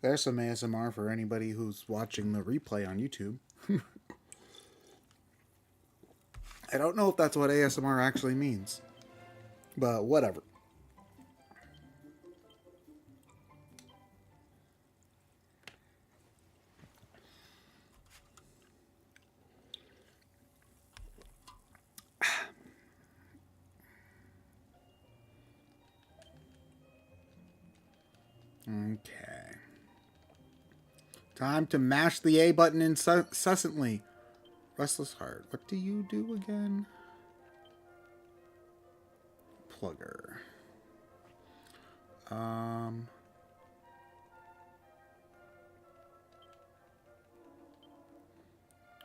There's some ASMR for anybody who's watching the replay on YouTube. I don't know if that's what ASMR actually means, but whatever. Okay. Time to mash the A button incessantly. Restless Heart. What do you do again? Plugger.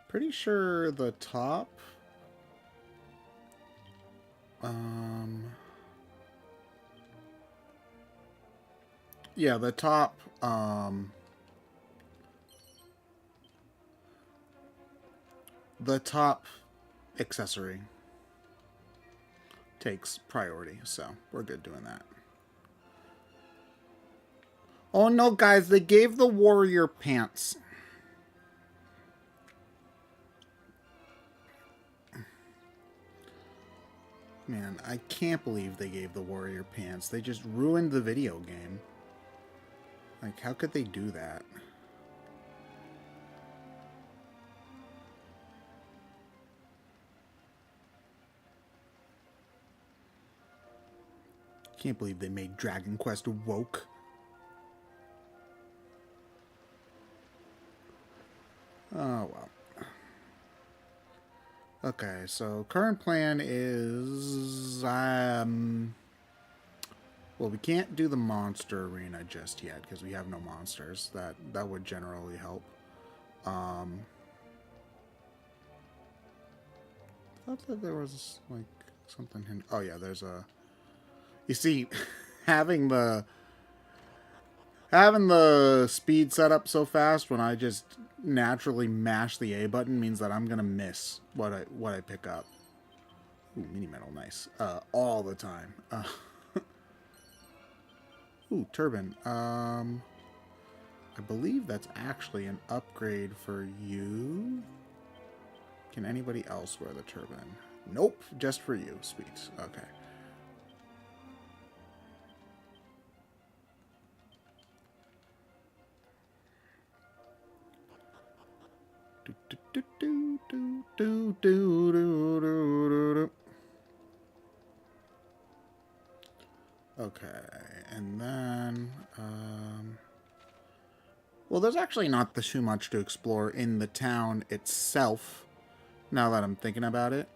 Pretty sure the top. Yeah, the top. The top accessory takes priority, so we're good doing that. Oh no, guys, they gave the warrior pants. Man, I can't believe they gave the warrior pants. They just ruined the video game. Like, how could they do that? Can't believe they made Dragon Quest woke. Oh, well. Okay, so current plan is... well, we can't do the monster arena just yet, because we have no monsters. That would generally help. I thought that there was, like, something... Oh, yeah, there's a... You see, having the speed set up so fast when I just naturally mash the A button means that I'm gonna miss what I pick up. Ooh, mini metal, nice. All the time. Ooh, turban. I believe that's actually an upgrade for you. Can anybody else wear the turban? Nope, just for you. Sweet. Okay. Okay, and then, well, there's actually not too much to explore in the town itself, now that I'm thinking about it.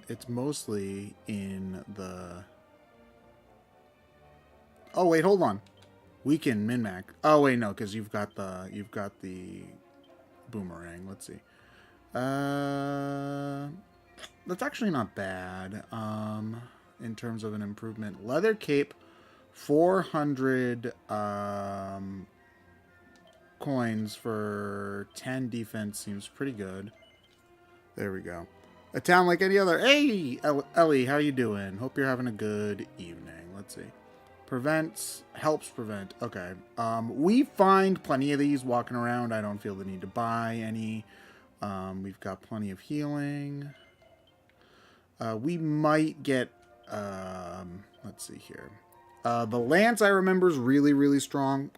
It's mostly in the... Oh, wait, hold on. Weekend min-max. Oh, wait, no, because you've got the boomerang. Let's see. That's actually not bad. In terms of an improvement, leather cape, 400 coins for 10 defense seems pretty good. There we go. A town like any other. Hey, Ellie, how you doing? Hope you're having a good evening. Let's see. Prevents, helps prevent. Okay. We find plenty of these walking around. I don't feel the need to buy any. We've got plenty of healing. We might get, let's see here. The lance I remember is really, really strong.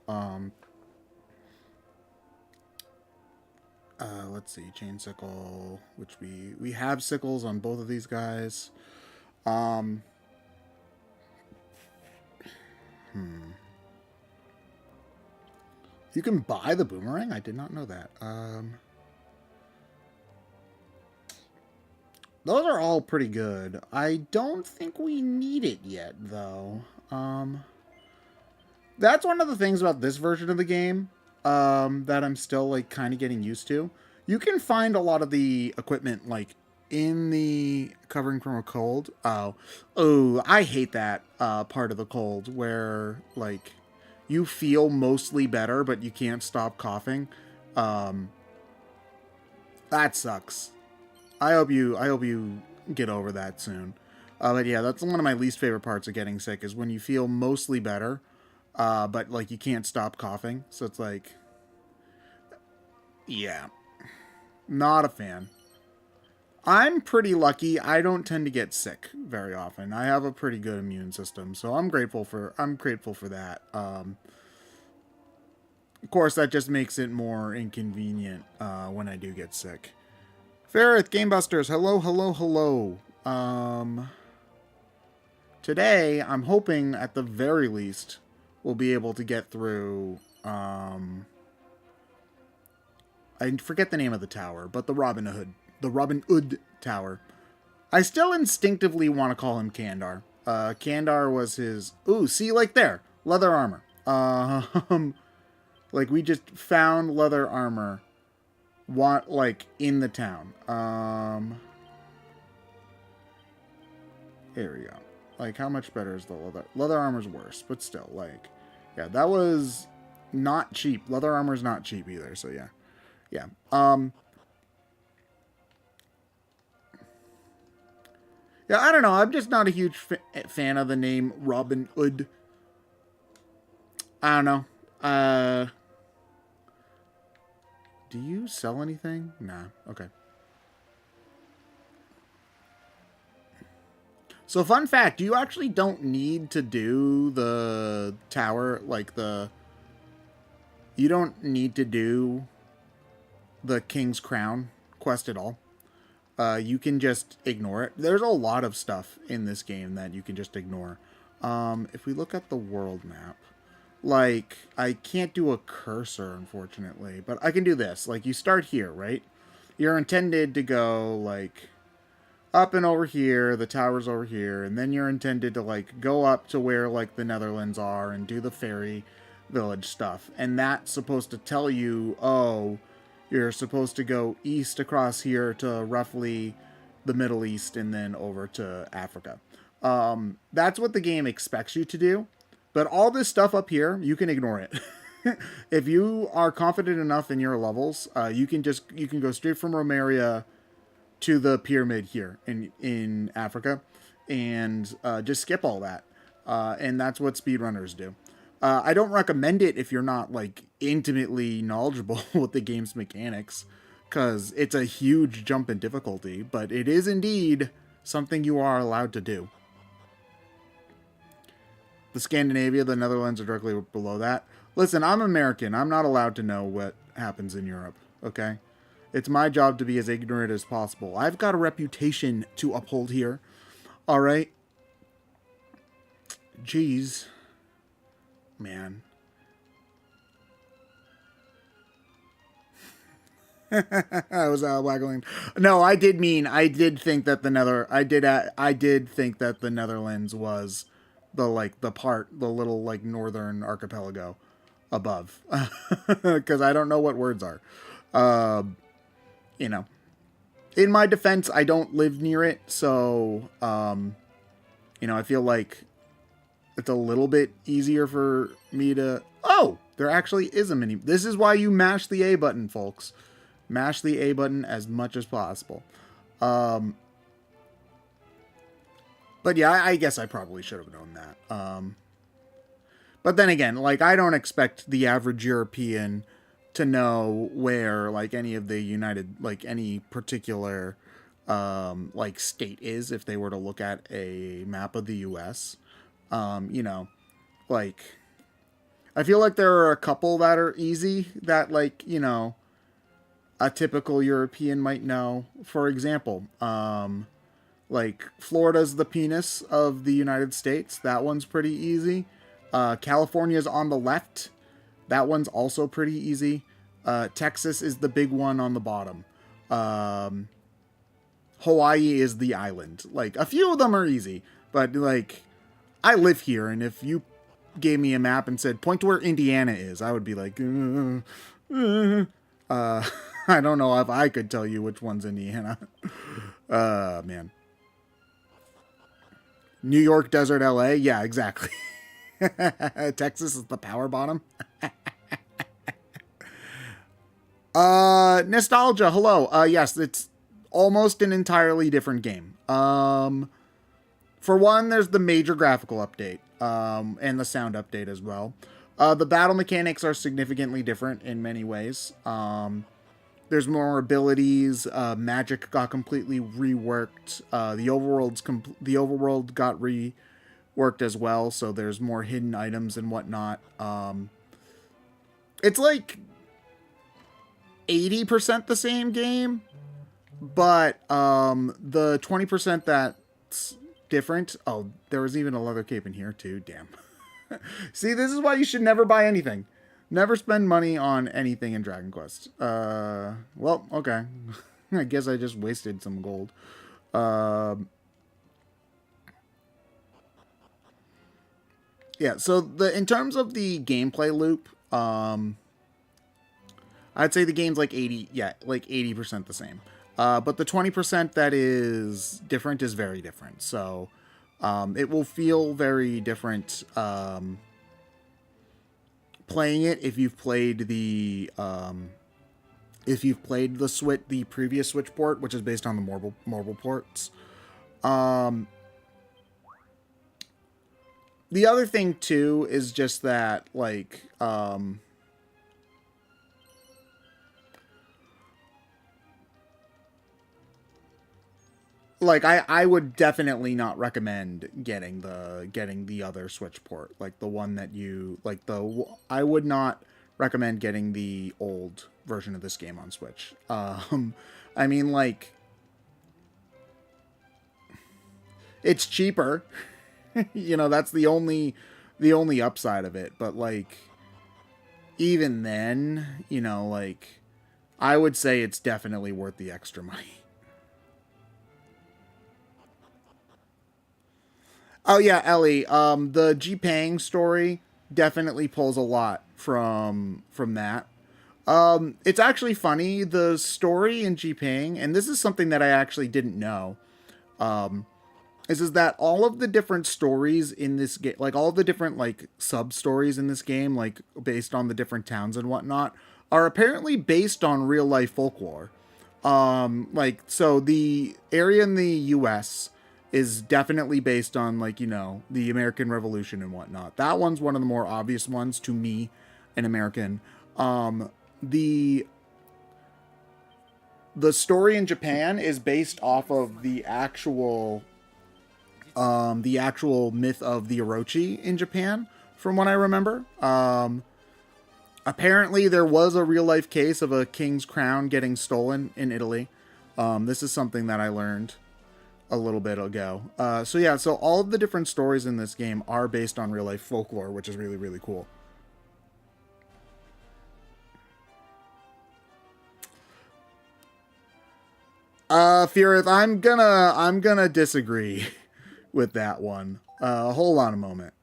Let's see, chain sickle, which we have sickles on both of these guys. You can buy the boomerang? I did not know that. Those are all pretty good. I don't think we need it yet, though. That's one of the things about this version of the game that I'm still, like, kind of getting used to. You can find a lot of the equipment, like, in the covering from a cold. Oh, I hate that part of the cold where, like, you feel mostly better, but you can't stop coughing. That sucks. I hope you get over that soon. But yeah, that's one of my least favorite parts of getting sick is when you feel mostly better, but like you can't stop coughing. So it's like, yeah, not a fan. I'm pretty lucky. I don't tend to get sick very often. I have a pretty good immune system, so I'm grateful for that. Of course, that just makes it more inconvenient when I do get sick. Ferrith, Gamebusters, hello, hello, hello. Today, I'm hoping at the very least we'll be able to get through. I forget the name of the tower, but the Robin Hood Tower. I still instinctively want to call him Kandar. Kandar was his... Ooh, see, like there. Leather armor. Like, we just found leather armor, like, in the town. Here we go. Like, how much better is the leather? Leather armor's worse, but still, like... Yeah, that was not cheap. Leather armor's not cheap either, so yeah. Yeah. Yeah, I don't know. I'm just not a huge fan of the name Robin Hood. I don't know. Do you sell anything? Nah. Okay. So, fun fact, you actually don't need to do the tower, like you don't need to do the King's Crown quest at all. You can just ignore it. There's a lot of stuff in this game that you can just ignore. If we look at the world map, like, I can't do a cursor, unfortunately, but I can do this. Like, you start here, right? You're intended to go, like, up and over here, the tower's over here, and then you're intended to, like, go up to where, like, the Netherlands are and do the fairy village stuff. And that's supposed to tell you, oh, you're supposed to go east across here to roughly the Middle East and then over to Africa. That's what the game expects you to do. But all this stuff up here, you can ignore it. If you are confident enough in your levels, you can go straight from Romeria to the pyramid here in Africa and just skip all that. And that's what speedrunners do. I don't recommend it if you're not, like, intimately knowledgeable with the game's mechanics, because it's a huge jump in difficulty, but it is indeed something you are allowed to do. The Scandinavia, the Netherlands are directly below that. Listen, I'm American. I'm not allowed to know what happens in Europe, okay? It's my job to be as ignorant as possible. I've got a reputation to uphold here, all right? Jeez. Man. I was waggling. No, I did think that I did think that the Netherlands was the little, like, northern archipelago above. Because I don't know what words are. You know. In my defense, I don't live near it, so, you know, I feel like it's a little bit easier for me to... Oh! There actually is a mini... This is why you mash the A button, folks. Mash the A button as much as possible. But yeah, I guess I probably should have known that. But then again, like, I don't expect the average European to know where, like, any of the any particular, like, state is if they were to look at a map of the U.S. You know, like, I feel like there are a couple that are easy that, like, you know, a typical European might know. For example, like, Florida's the penis of the United States. That one's pretty easy. California's on the left. That one's also pretty easy. Texas is the big one on the bottom. Hawaii is the island. Like, a few of them are easy, but, like, I live here, and if you gave me a map and said, point to where Indiana is, I would be like, I don't know if I could tell you which one's Indiana. Man. New York, desert, LA? Yeah, exactly. Texas is the power bottom. Nostalgia, hello. Yes, it's almost an entirely different game. For one, there's the major graphical update, and the sound update as well. The battle mechanics are significantly different in many ways. There's more abilities. Magic got completely reworked. The overworld got reworked as well, so there's more hidden items and whatnot. It's like 80% the same game, but the 20% that's different. Oh, there was even a leather cape in here too. Damn. See, this is why you should never buy anything. Never spend money on anything in Dragon Quest. Well, okay. I guess I just wasted some gold. Yeah, so in terms of the gameplay loop, I'd say the game's like 80% the same. But the 20% that is different is very different. So it will feel very different playing it if you've played the previous Switch port, which is based on the mobile ports. The other thing too is just that like I would definitely not recommend getting the other Switch port, like the one that you like I would not recommend getting the old version of this game on Switch. I mean, like, it's cheaper. You know, that's the only upside of it, but like even then, you know, like I would say it's definitely worth the extra money. Oh yeah, Ellie. The Jipang story definitely pulls a lot from that. It's actually funny. The story in Jipang, and this is something that I actually didn't know. Is that all of the different stories in this game, like all the different like sub stories in this game, like based on the different towns and whatnot, are apparently based on real life folklore. Like so, the area in the U.S. is definitely based on, like, you know, the American Revolution and whatnot. That one's one of the more obvious ones to me, an American. The story in Japan is based off of the actual myth of the Orochi in Japan, from what I remember. Apparently there was a real life case of a king's crown getting stolen in Italy. This is something that I learned a little bit ago. So yeah, so all of the different stories in this game are based on real life folklore, which is really, really cool. Fearith, I'm gonna disagree with that one. Hold on a moment.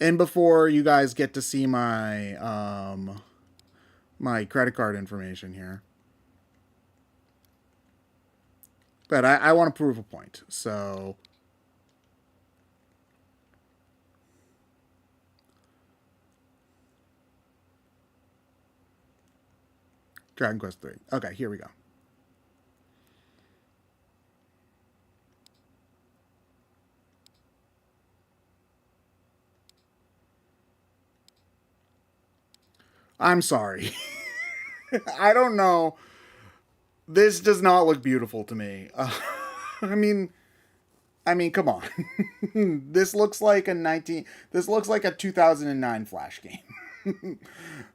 And before you guys get to see my my credit card information here. But I want to prove a point. So Dragon Quest 3. Okay, here we go. I'm sorry. I don't know. This does not look beautiful to me. I mean, come on. This looks like This looks like a 2009 Flash game.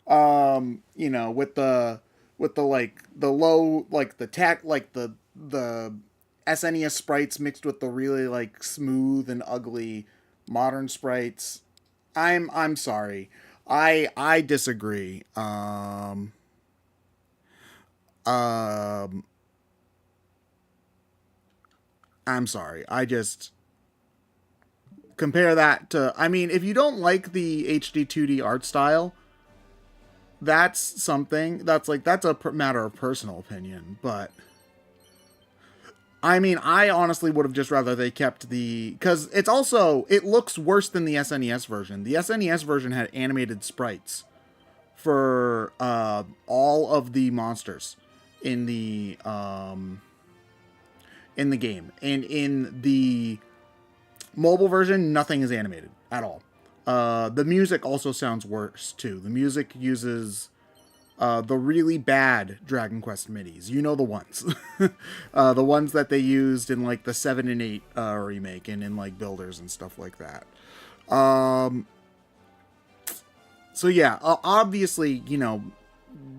You know, with the like the low, like the tech, like the SNES sprites mixed with the really like smooth and ugly modern sprites. I'm sorry. I disagree. I'm sorry. I just compare that to. I mean, if you don't like the HD 2D art style, that's something. That's a matter of personal opinion. But I mean, I honestly would have just rather they kept because it looks worse than the SNES version. The SNES version had animated sprites for all of the monsters. in the game. And in the mobile version, nothing is animated at all. The music also sounds worse too. The music uses the really bad Dragon Quest MIDIs. You know the ones. The ones that they used in like the 7 and 8 remake and in like Builders and stuff like that. So yeah, obviously, you know,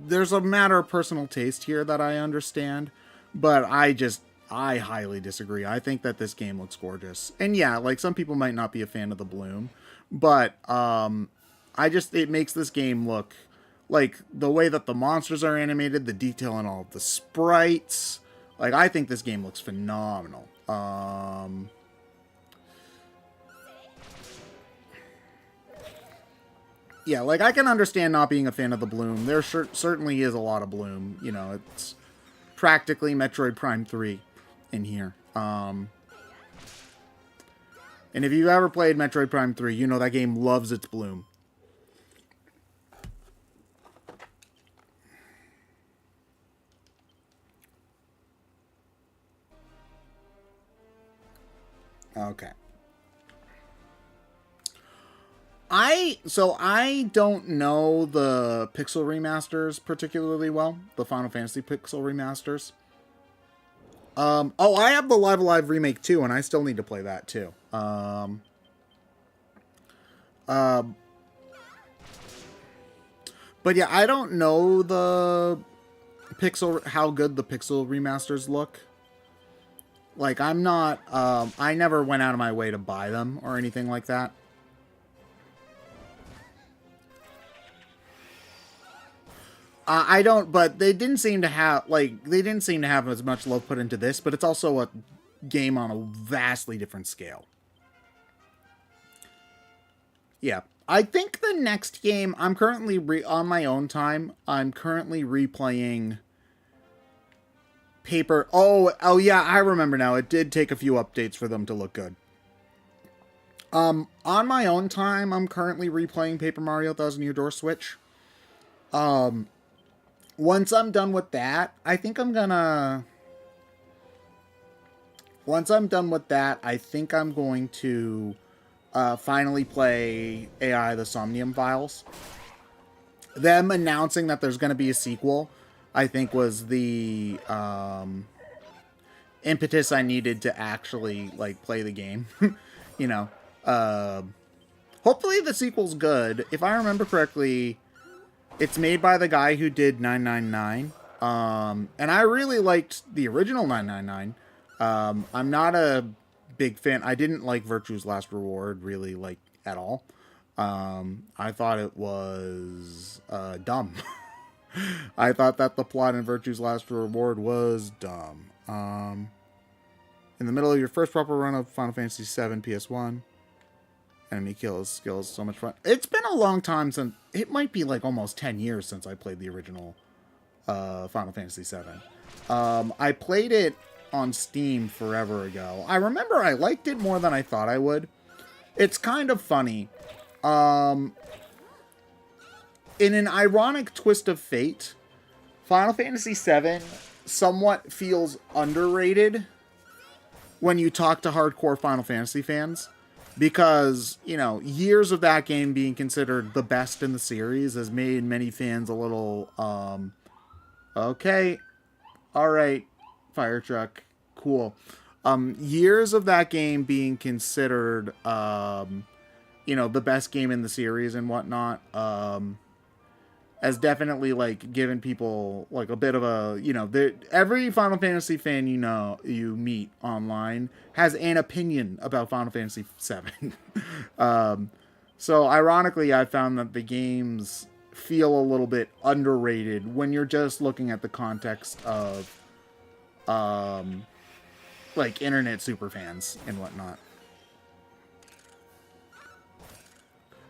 there's a matter of personal taste here that I understand, but I highly disagree. I think that this game looks gorgeous. And yeah, like some people might not be a fan of the bloom, but it makes this game look like the way that the monsters are animated, the detail in all of the sprites. Like I think this game looks phenomenal. Yeah, like I can understand not being a fan of the bloom. There certainly is a lot of bloom. You know, it's practically Metroid Prime 3 in here. And if you've ever played Metroid Prime 3, you know that game loves its bloom. Okay. I don't know the Pixel remasters particularly well, the Final Fantasy Pixel remasters. I have the Live Alive remake too, and I still need to play that too. But yeah, I don't know how good the Pixel remasters look. Like, I'm not, I never went out of my way to buy them or anything like that. I don't, but they didn't seem to have as much love put into this, but it's also a game on a vastly different scale. Yeah. I think the next game, I'm currently, on my own time, I'm currently replaying Paper. Oh yeah, I remember now. It did take a few updates for them to look good. On my own time, I'm currently replaying Paper Mario Thousand Year Door Switch. Once I'm done with that, I think I'm going to finally play AI the Somnium Files. Them announcing that there's going to be a sequel, I think, was the impetus I needed to actually like play the game. You know, hopefully the sequel's good. If I remember correctly, it's made by the guy who did 999. And I really liked the original 999. I'm not a big fan. I didn't like Virtue's Last Reward really, like, at all. I thought it was dumb. I thought that the plot in Virtue's Last Reward was dumb. In the middle of your first proper run of Final Fantasy VII PS1, enemy kills skills, so much fun. It's been a long time since, it might be like almost 10 years since I played the original Final Fantasy VII. I played it on Steam forever ago. I remember I liked it more than I thought I would. It's kind of funny. In an ironic twist of fate, Final Fantasy VII somewhat feels underrated when you talk to hardcore Final Fantasy fans. Because, you know, years of that game being considered the best in the series has made many fans a little, okay, alright, fire truck, cool. Years of that game being considered, you know, the best game in the series and whatnot, has definitely, like, given people, like, a bit of a, you know, every Final Fantasy fan you meet online has an opinion about Final Fantasy VII. So, ironically, I found that the games feel a little bit underrated when you're just looking at the context of, like, internet superfans and whatnot.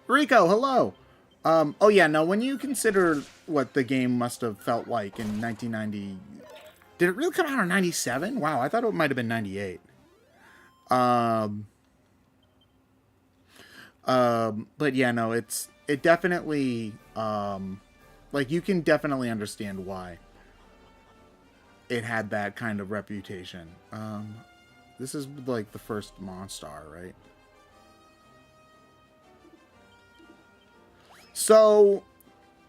Rico, hello! Oh yeah, no, when you consider what the game must have felt like in 1990... Did it really come out in 97? Wow, I thought it might have been 98. But yeah, no, it definitely, like, you can definitely understand why. it had that kind of reputation. This is like the first Monstar, right? So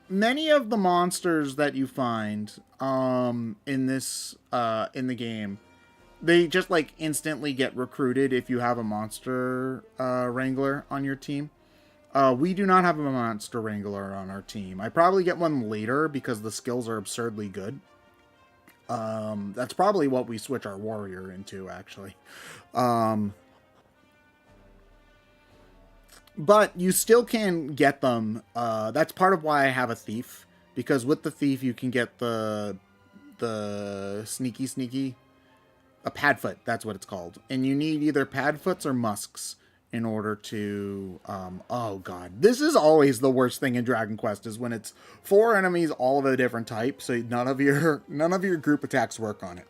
many of the monsters that you find in this in the game, they just like instantly get recruited if you have a monster wrangler on your team. We do not have a monster wrangler on our team. I probably get one later because the skills are absurdly good. That's probably what we switch our warrior into, actually. But you still can get them. That's part of why I have a thief, because with the thief you can get the sneaky a padfoot. That's what it's called, and you need either padfoots or musks in order to. Oh god, this is always the worst thing in Dragon Quest is when it's 4 enemies all of a different type, so none of your group attacks work on it.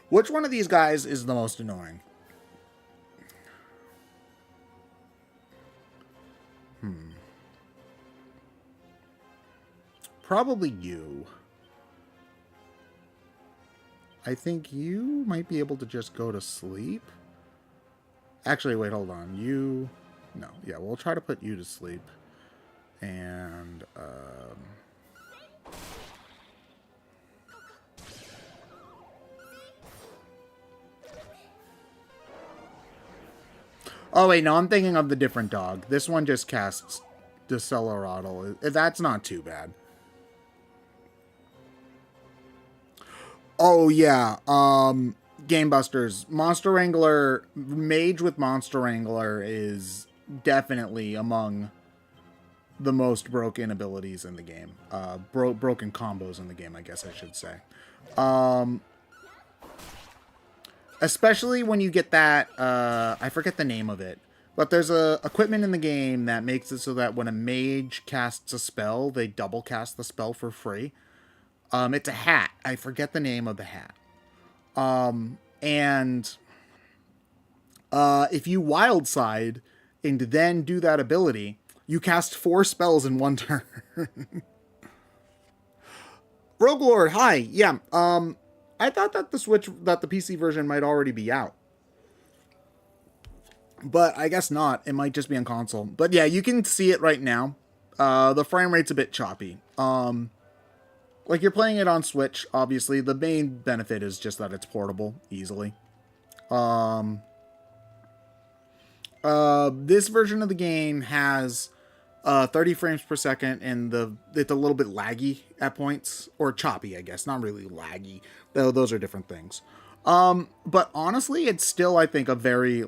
Which one of these guys is the most annoying? Probably you. I think you might be able to just go to sleep. Actually, wait, hold on. You... No, yeah, we'll try to put you to sleep. And, Oh, wait, no, I'm thinking of the different dog. This one just casts Decelerotl. That's not too bad. Oh, yeah. Game Busters. Monster Wrangler, Mage with Monster Wrangler is definitely among the most broken abilities in the game. Broken combos in the game, I guess I should say. Especially when you get that, I forget the name of it, but there's a equipment in the game that makes it so that when a mage casts a spell, they double cast the spell for free. It's a hat. I forget the name of the hat. And if you wild side and then do that ability, you cast 4 spells in one turn. Rogue Lord, hi. Yeah. I thought that the PC version might already be out. But I guess not. It might just be on console. But yeah, you can see it right now. The frame rate's a bit choppy. Like, you're playing it on Switch, obviously. The main benefit is just that it's portable easily. This version of the game has 30 frames per second, and it's a little bit laggy at points. Or choppy, I guess. Not really laggy. Though those are different things. But honestly, it's still, I think, a very,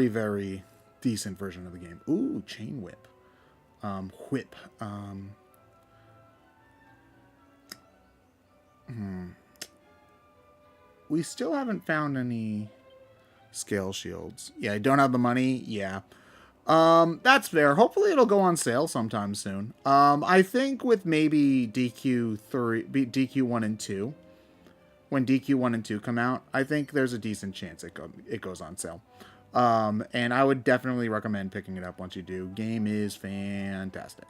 very decent version of the game. Ooh, Chain Whip. Whip. We still haven't found any scale shields. Yeah, I don't have the money. Yeah. That's fair. Hopefully it'll go on sale sometime soon. I think with maybe DQ1 and 2, when DQ1 and 2 come out, I think there's a decent chance it goes on sale. And I would definitely recommend picking it up once you do. Game is fantastic.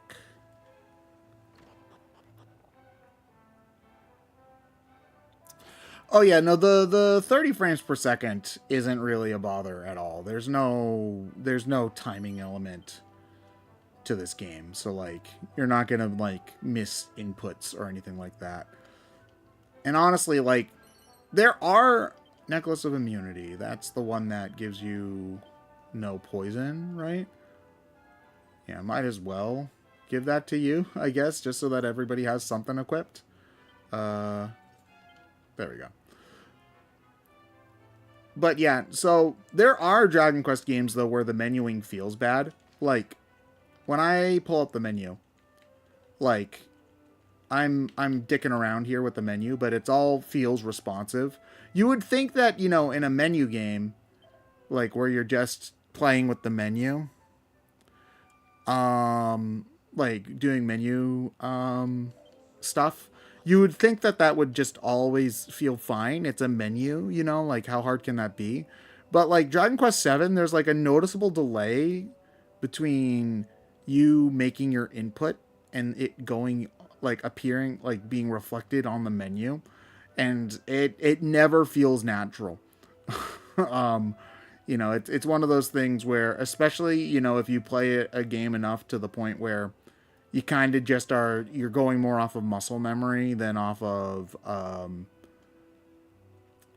Oh yeah, no, the 30 frames per second isn't really a bother at all. There's no timing element to this game. So like, you're not going to like miss inputs or anything like that. And honestly, like, there are Necklace of Immunity. That's the one that gives you no poison, right? Yeah, might as well give that to you, I guess, just so that everybody has something equipped. There we go. But yeah, so there are Dragon Quest games, though, where the menuing feels bad. Like, when I pull up the menu, like, I'm dicking around here with the menu, but it all feels responsive. You would think that, you know, in a menu game, like, where you're just playing with the menu, like, doing menu, stuff, you would think that that would just always feel fine. It's a menu, you know, like how hard can that be? But like Dragon Quest VII, there's like a noticeable delay between you making your input and it going, like, appearing, like, being reflected on the menu, and it never feels natural. You know, it's one of those things where, especially, you know, if you play a game enough to the point where you kind of just you're going more off of muscle memory than off of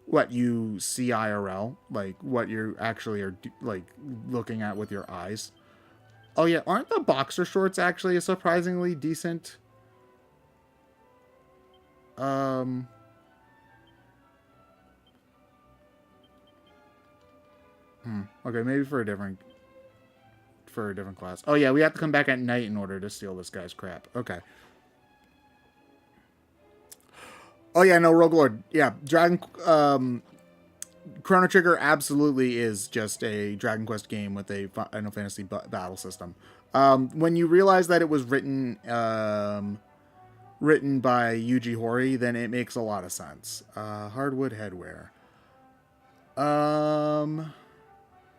what you see IRL, like what you actually are like looking at with your eyes. Oh yeah, aren't the boxer shorts actually a surprisingly decent? Um, okay, maybe for a different class. Oh yeah, we have to come back at night in order to steal this guy's crap. Okay. Oh yeah, no, Rogue Lord. Yeah, Chrono Trigger absolutely is just a Dragon Quest game with a Final Fantasy battle system. When you realize that it was written by Yuji Horii, then it makes a lot of sense. Hardwood headwear.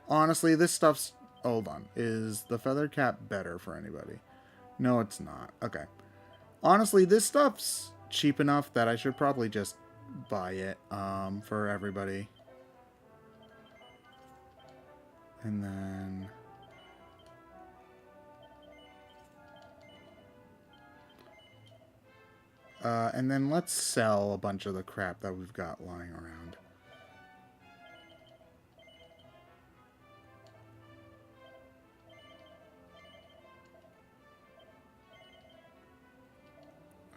Honestly, this stuff's... Hold on. Is the feather cap better for anybody? No, it's not. Okay. Honestly, this stuff's cheap enough that I should probably just buy it for everybody. And then... and then let's sell a bunch of the crap that we've got lying around.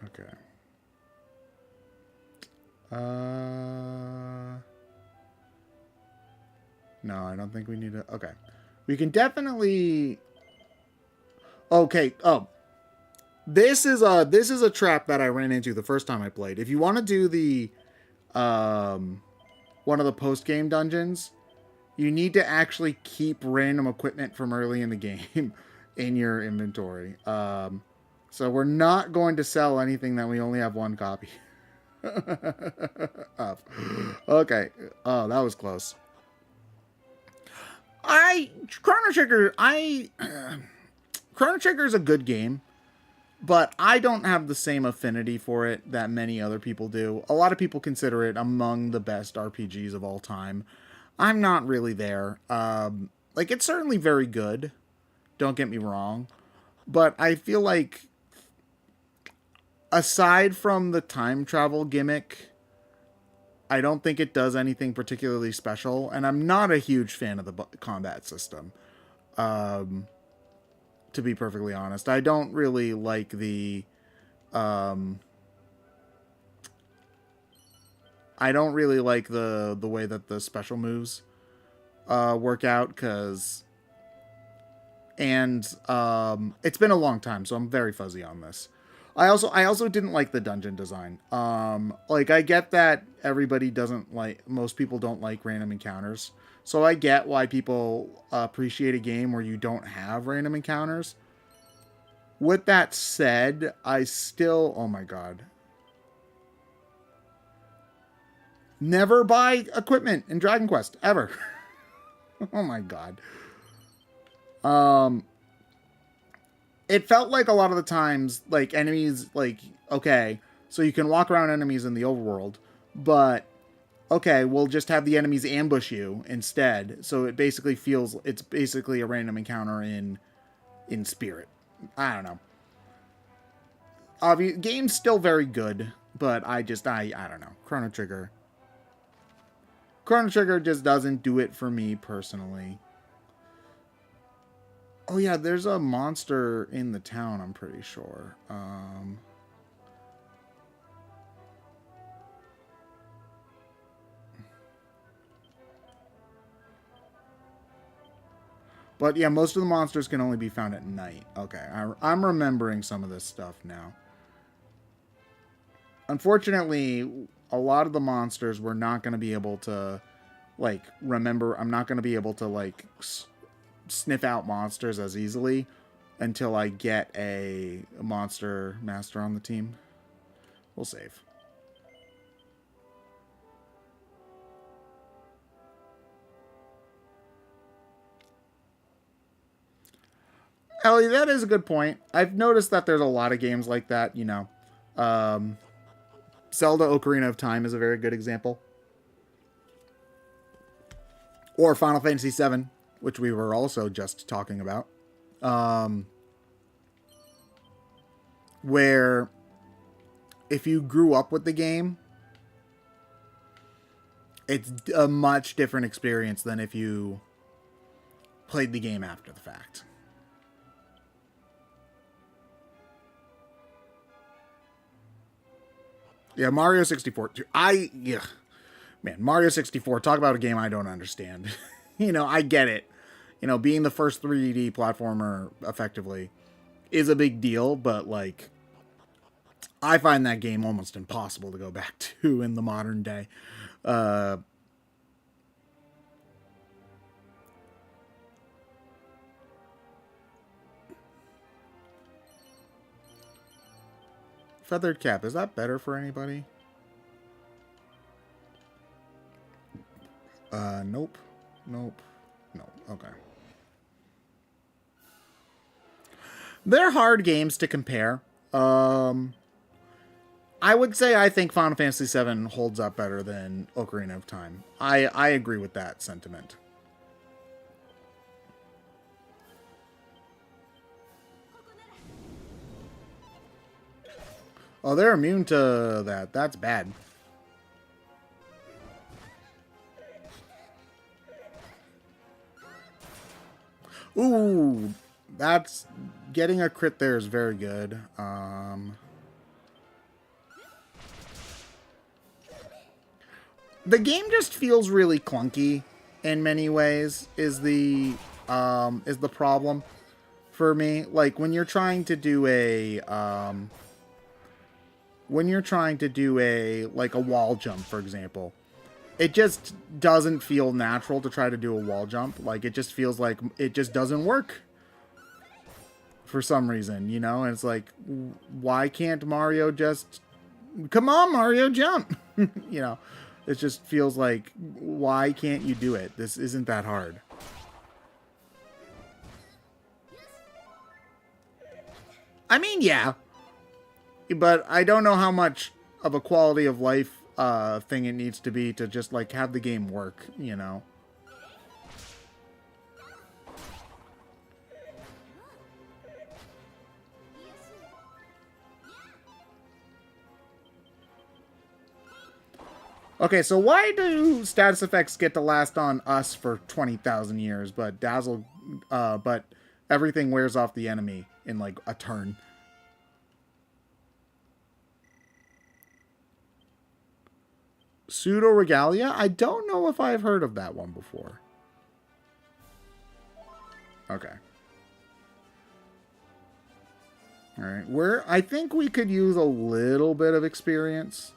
Okay. No, I don't think we need to... Okay. We can definitely... Okay. Oh. This is a trap that I ran into the first time I played. If you want to do the one of the post-game dungeons, you need to actually keep random equipment from early in the game in your inventory. So we're not going to sell anything that we only have one copy of. Okay. Oh, that was close. Chrono Trigger is a good game, but I don't have the same affinity for it that many other people do. A lot of people consider it among the best RPGs of all time. I'm not really there. Like, it's certainly very good. Don't get me wrong. But I feel like, aside from the time travel gimmick, I don't think it does anything particularly special. And I'm not a huge fan of the combat system. To be perfectly honest, I don't really like the way that the special moves work out, because it's been a long time, so I'm very fuzzy on this. I also didn't like the dungeon design. Like, I get that most people don't like random encounters. So I get why people appreciate a game where you don't have random encounters. With that said, oh my god. Never buy equipment in Dragon Quest, ever. Oh my god. It felt like a lot of the times, like, enemies, like, okay, so you can walk around enemies in the overworld, but okay, we'll just have the enemies ambush you instead. So it's basically a random encounter in spirit. I don't know. Game's still very good, but I don't know. Chrono Trigger just doesn't do it for me personally. Oh yeah, there's a monster in the town, I'm pretty sure. But yeah, most of the monsters can only be found at night. Okay, I'm remembering some of this stuff now. Unfortunately, a lot of the monsters we're not going to be able to, like, remember. I'm not going to be able to, like, sniff out monsters as easily until I get a monster master on the team. We'll save. Ellie, that is a good point. I've noticed that there's a lot of games like that, you know. Zelda Ocarina of Time is a very good example. Or Final Fantasy VII, which we were also just talking about. Where if you grew up with the game, it's a much different experience than if you played the game after the fact. Yeah, Mario 64. Man, Mario 64, talk about a game I don't understand. You know, I get it. You know, being the first 3D platformer effectively is a big deal, but like, I find that game almost impossible to go back to in the modern day. Feathered cap, is that better for anybody? Nope. Nope. No. Okay. They're hard games to compare. I would say I think Final Fantasy VII holds up better than Ocarina of Time. I agree with that sentiment. Oh, they're immune to that. That's bad. Ooh, that's getting a crit there is very good. The game just feels really clunky in many ways. Is the problem for me? Like when you're trying to do a like a wall jump, for example. It just doesn't feel natural to try to do a wall jump. Like, it just feels like it just doesn't work for some reason, you know? And it's like, why can't Mario just... Come on, Mario, jump! You know? It just feels like, why can't you do it? This isn't that hard. I mean, yeah. But I don't know how much of a quality of life thing it needs to be to just like have the game work, you know. Okay, so why do status effects get to last on us for 20,000 years, but but everything wears off the enemy in like a turn? Pseudo Regalia? I don't know if I've heard of that one before. Okay. Alright, I think we could use a little bit of experience.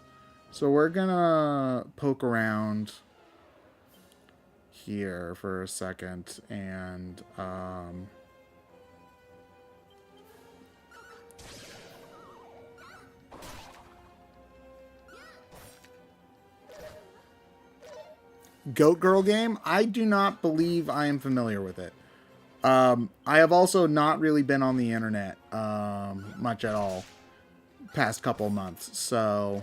So we're gonna poke around here for a second and Goat Girl game? I do not believe I am familiar with it. I have also not really been on the internet much at all past couple months, so...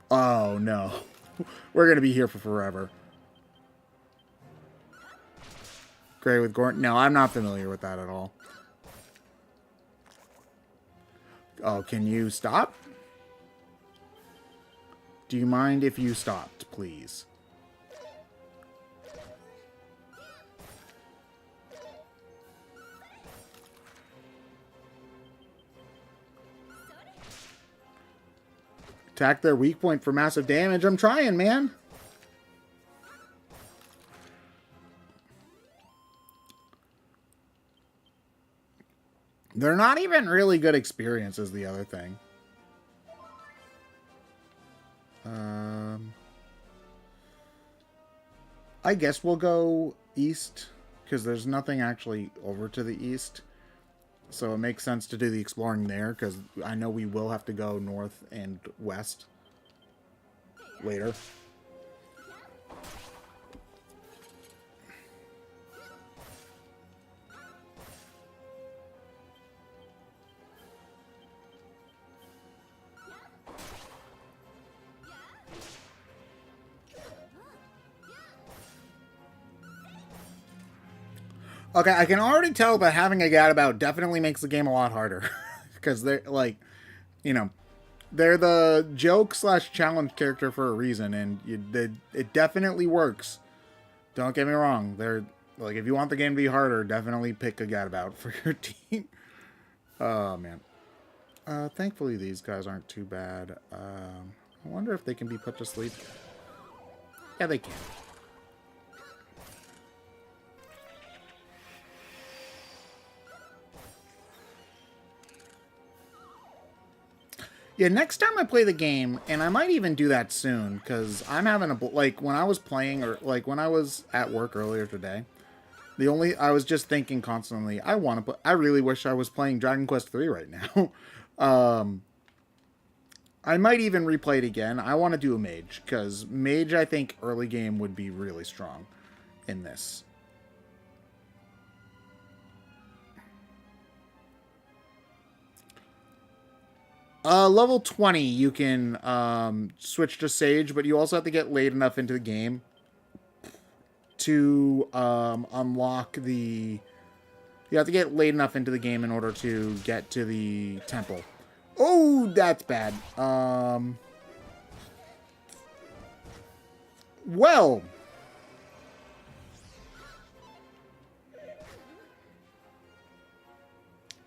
Oh, no. We're going to be here for forever. Gray with Gordon? No, I'm not familiar with that at all. Oh, can you stop? Do you mind if you stopped, please? Attack their weak point for massive damage. I'm trying, man. They're not even really good experience is the other thing. I guess we'll go east, because there's nothing actually over to the east. So it makes sense to do the exploring there, because I know we will have to go north and west later. Okay, I can already tell that having a gadabout definitely makes the game a lot harder. Because they're, like, you know, they're the joke slash challenge character for a reason, and it definitely works. Don't get me wrong. They're, like, if you want the game to be harder, definitely pick a gadabout for your team. Oh, man. Thankfully, these guys aren't too bad. I wonder if they can be put to sleep. Yeah, they can. Yeah, next time I play the game, and I might even do that soon, because I'm having a, like, when I was playing, or, like, when I was at work earlier today, I was just thinking constantly, I really wish I was playing Dragon Quest 3 right now. I might even replay it again. I want to do a mage, because mage, I think, early game would be really strong in this. Level 20, you can switch to Sage, but you also have to get late enough into the game to unlock the... You have to get late enough into the game in order to get to the temple. Oh, that's bad. Well...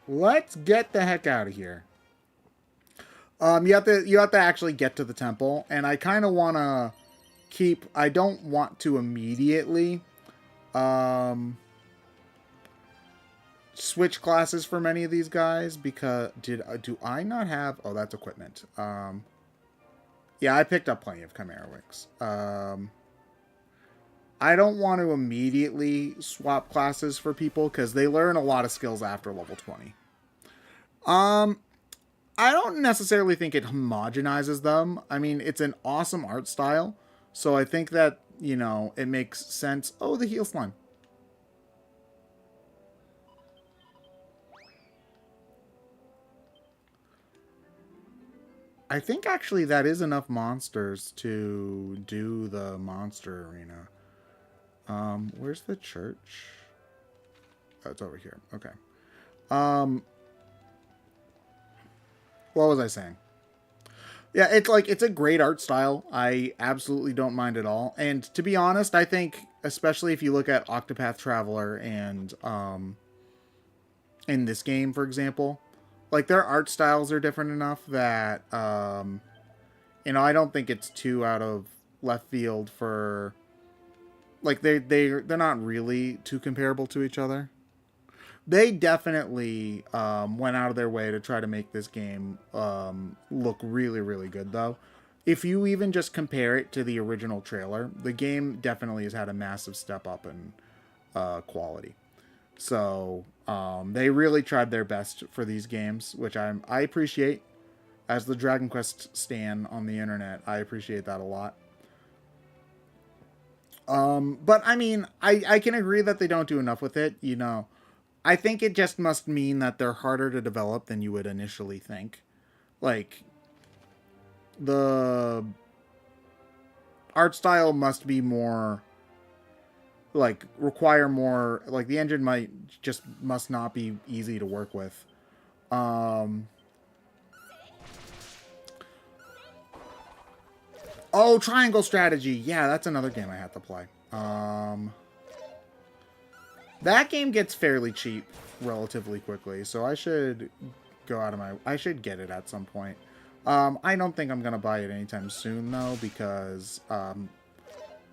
Let's get the heck out of here. You have to actually get to the temple, and I kind of want to keep... I don't want to immediately switch classes for many of these guys, because do I not have... Oh, that's equipment. Yeah, I picked up plenty of Chimera Wings. I don't want to immediately swap classes for people, because they learn a lot of skills after level 20. I don't necessarily think it homogenizes them. I mean, it's an awesome art style, so I think that, you know, it makes sense. Oh, the heal slime. I think actually that is enough monsters to do the monster arena. Where's the church? Oh, it's over here. Okay. What was I saying? Yeah, it's a great art style. I absolutely don't mind at all. And to be honest, I think, especially if you look at Octopath Traveler and in this game, for example, like, their art styles are different enough that you know, I don't think it's too out of left field for, like, they're not really too comparable to each other. They definitely went out of their way to try to make this game look really, really good, though. If you even just compare it to the original trailer, the game definitely has had a massive step up in quality. So they really tried their best for these games, which I appreciate. As the Dragon Quest stan on the internet, I appreciate that a lot. But I mean, I can agree that they don't do enough with it, you know. I think it just must mean that they're harder to develop than you would initially think. Like, the art style must be more, like, require more, like, the engine must not be easy to work with. Oh, Triangle Strategy. Yeah, that's another game I have to play. That game gets fairly cheap relatively quickly, so I should I should get it at some point. I don't think I'm going to buy it anytime soon, though, because,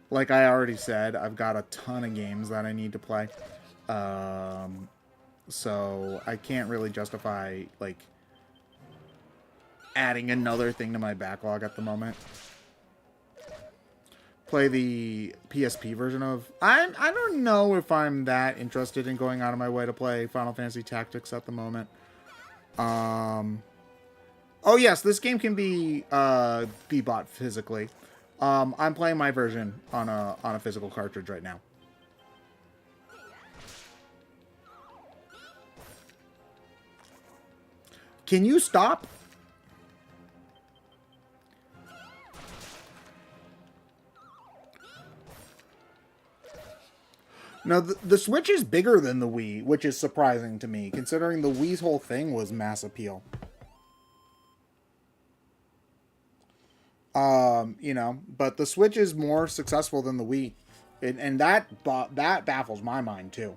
like I already said, I've got a ton of games that I need to play. So I can't really justify, like, adding another thing to my backlog at the moment. Play the PSP version of... I don't know if I'm that interested in going out of my way to play Final Fantasy Tactics at the moment. Oh yes, this game can be bought physically. I'm playing my version on a physical cartridge right now. Can you stop? No, the Switch is bigger than the Wii, which is surprising to me, considering the Wii's whole thing was mass appeal. You know, but the Switch is more successful than the Wii, and that baffles my mind too.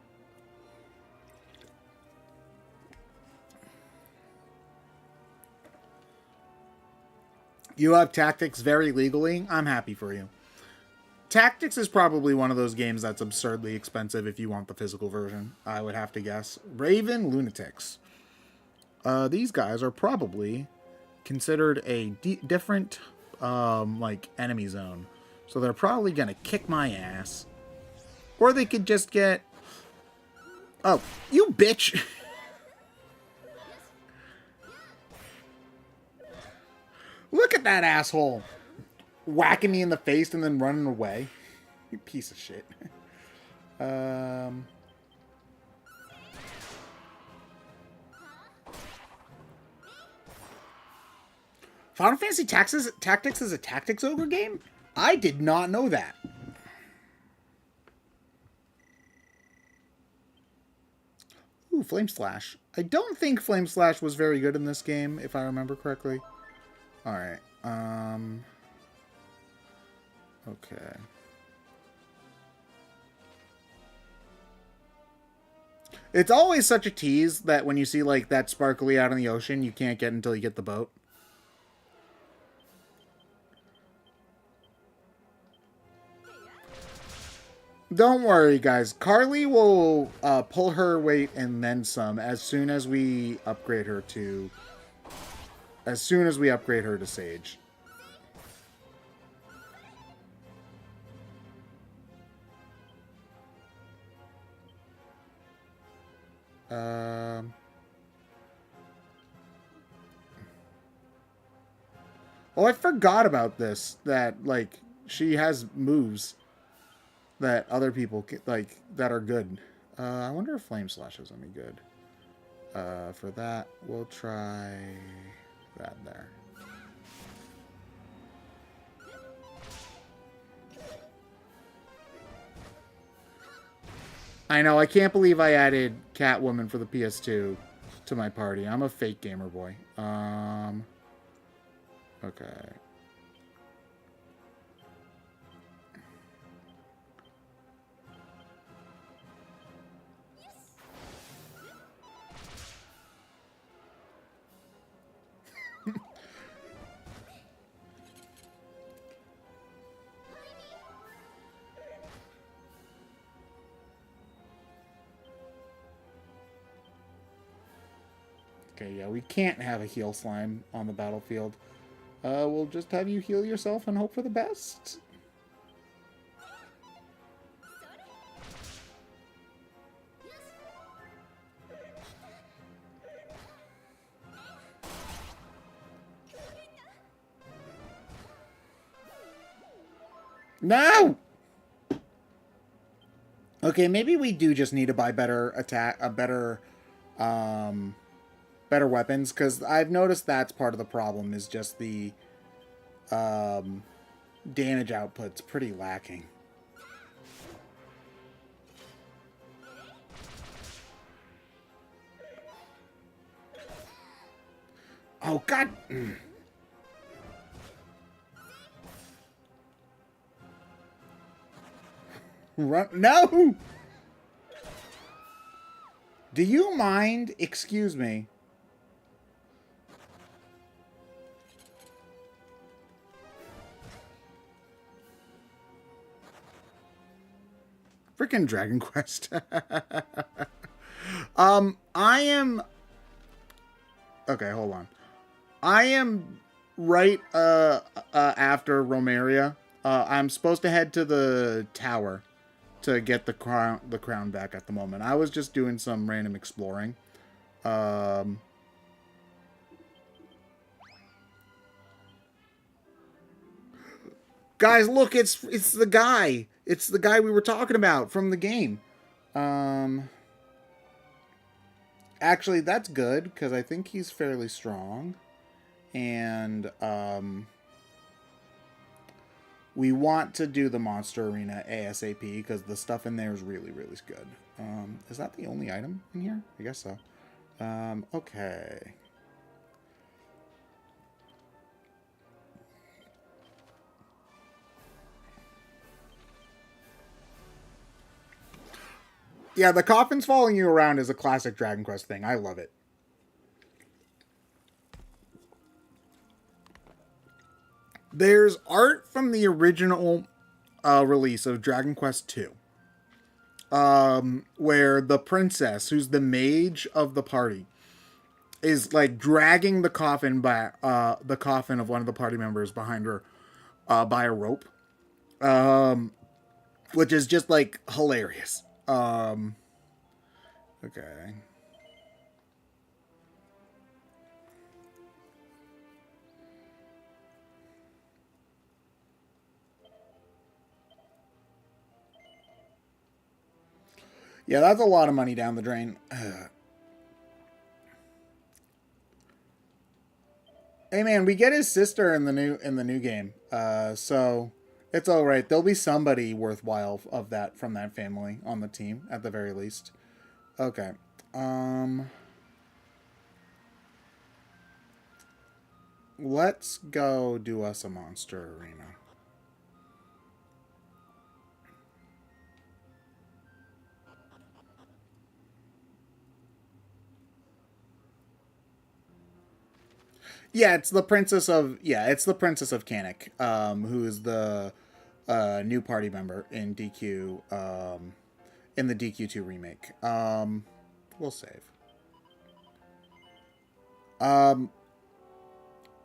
You have Tactics very legally. I'm happy for you. Tactics is probably one of those games that's absurdly expensive if you want the physical version, I would have to guess. Raven Lunatics. These guys are probably considered a different, like, enemy zone. So they're probably going to kick my ass. Or they could just get... Oh, you bitch! Look at that asshole! Whacking me in the face and then running away. You piece of shit. Final Fantasy Tactics is a Tactics Ogre game? I did not know that. Ooh, Flame Slash. I don't think Flame Slash was very good in this game, if I remember correctly. Alright. Okay. It's always such a tease that when you see, like, that sparkly out in the ocean, you can't get until you get the boat. Don't worry, guys. Carly will pull her weight and then some as soon as we upgrade her to... As soon as we upgrade her to Sage. Oh, I forgot about this. That, like, she has moves that other people, like, that are good. I wonder if Flame Slash is any good. For that, we'll try that there. I know, I can't believe I added Catwoman for the PS2 to my party. I'm a fake gamer boy. Okay. Okay, yeah, we can't have a heal slime on the battlefield. We'll just have you heal yourself and hope for the best. No! Okay, maybe we do just need to buy better better weapons, because I've noticed that's part of the problem, is just the damage output's pretty lacking. Oh, God! Run! No! Do you mind? Excuse me. Freaking Dragon Quest. I am... Okay, hold on. I am right after Romeria. I'm supposed to head to the tower to get the crown back at the moment. I was just doing some random exploring. Guys, look, it's the guy. It's the guy we were talking about from the game. Actually, that's good, because I think he's fairly strong. And, we want to do the Monster Arena ASAP because the stuff in there is really, really good. Is that the only item in here? I guess so. Okay. Yeah, the coffins following you around is a classic Dragon Quest thing. I love it. There's art from the original release of Dragon Quest II, where the princess, who's the mage of the party, is like dragging the coffin by the coffin of one of the party members behind her by a rope, which is just like hilarious. Okay. Yeah, that's a lot of money down the drain. Hey man, we get his sister in the new game. So it's all right. There'll be somebody worthwhile of that from that family on the team at the very least. Okay. Let's go do us a monster arena. Yeah, it's the princess of Kanik, who is the new party member in DQ, in the DQ2 remake. We'll save.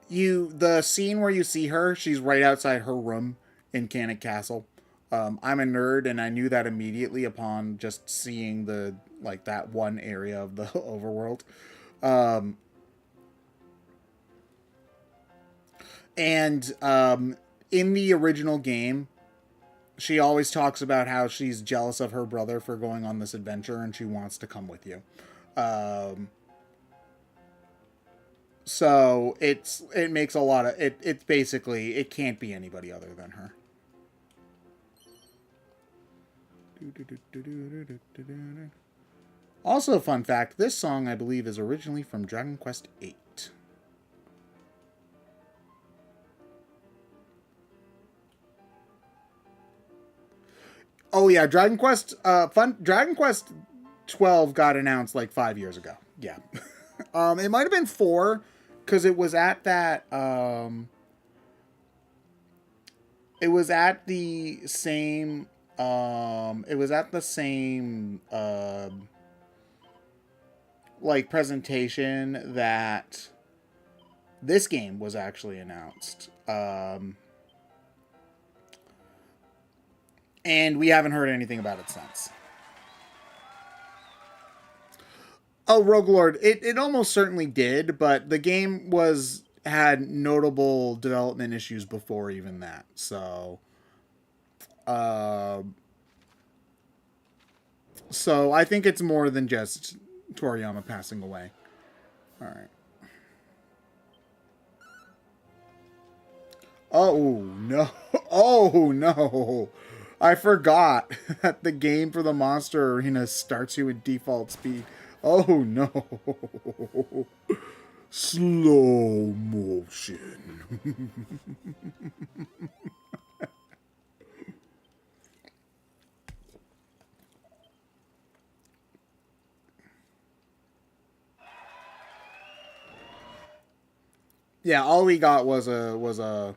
The scene where you see her, she's right outside her room in Kanik Castle. I'm a nerd, and I knew that immediately upon just seeing that one area of the overworld. And in the original game, she always talks about how she's jealous of her brother for going on this adventure and she wants to come with you. So it makes a lot of it's basically it can't be anybody other than her. Also, fun fact, this song I believe is originally from Dragon Quest VIII. Oh yeah, Dragon Quest 12 got announced like 5 years ago. Yeah. It might have been 4 cuz it was at that it was at the same like presentation that this game was actually announced. And we haven't heard anything about it since. Oh, Rogue Lord, it almost certainly did, but the game had notable development issues before even that. So, so I think it's more than just Toriyama passing away. All right. Oh no! Oh no! I forgot that the game for the Monster Arena starts you with default speed. Oh no! Slow motion. Yeah, all we got was a.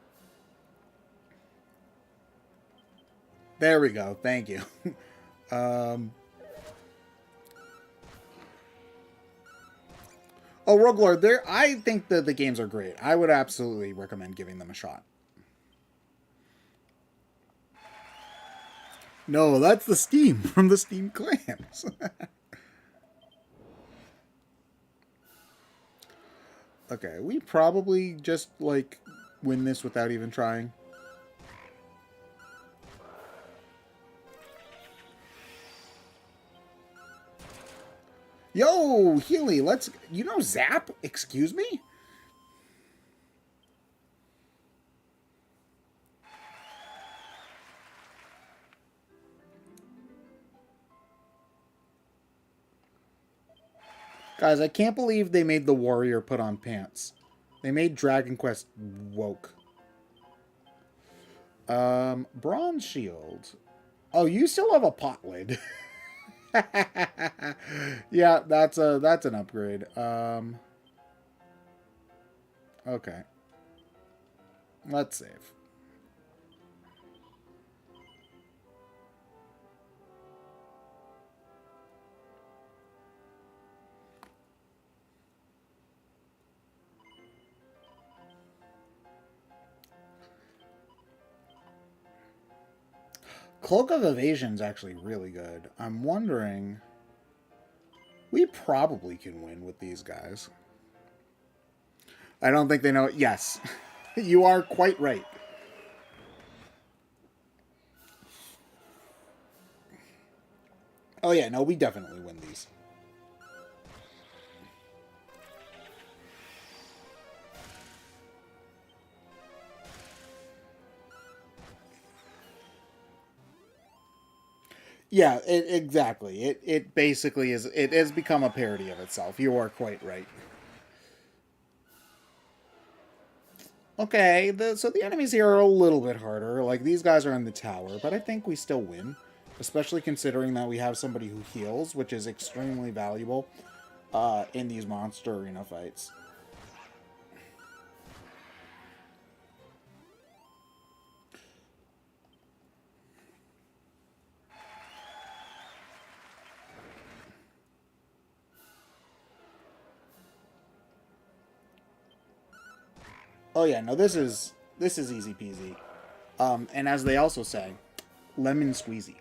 There we go. Thank you. Oh, Rogue Lord, I think that the games are great. I would absolutely recommend giving them a shot. No, that's the Steam from the Steam clans. Okay, we probably just like win this without even trying. Yo, Healy, Zap? Excuse me? Guys, I can't believe they made the warrior put on pants. They made Dragon Quest woke. Bronze shield. Oh, you still have a pot lid. Yeah, that's an upgrade. Okay. Let's save. Cloak of Evasion is actually really good. I'm wondering... We probably can win with these guys. I don't think they know it. Yes. You are quite right. Oh yeah, no, we definitely win these. Yeah, exactly. It basically is. It has become a parody of itself. You are quite right. Okay, so the enemies here are a little bit harder. Like, these guys are in the tower, but I think we still win. Especially considering that we have somebody who heals, which is extremely valuable in these monster arena fights. Oh yeah, no, this is easy peasy. And as they also say, lemon squeezy.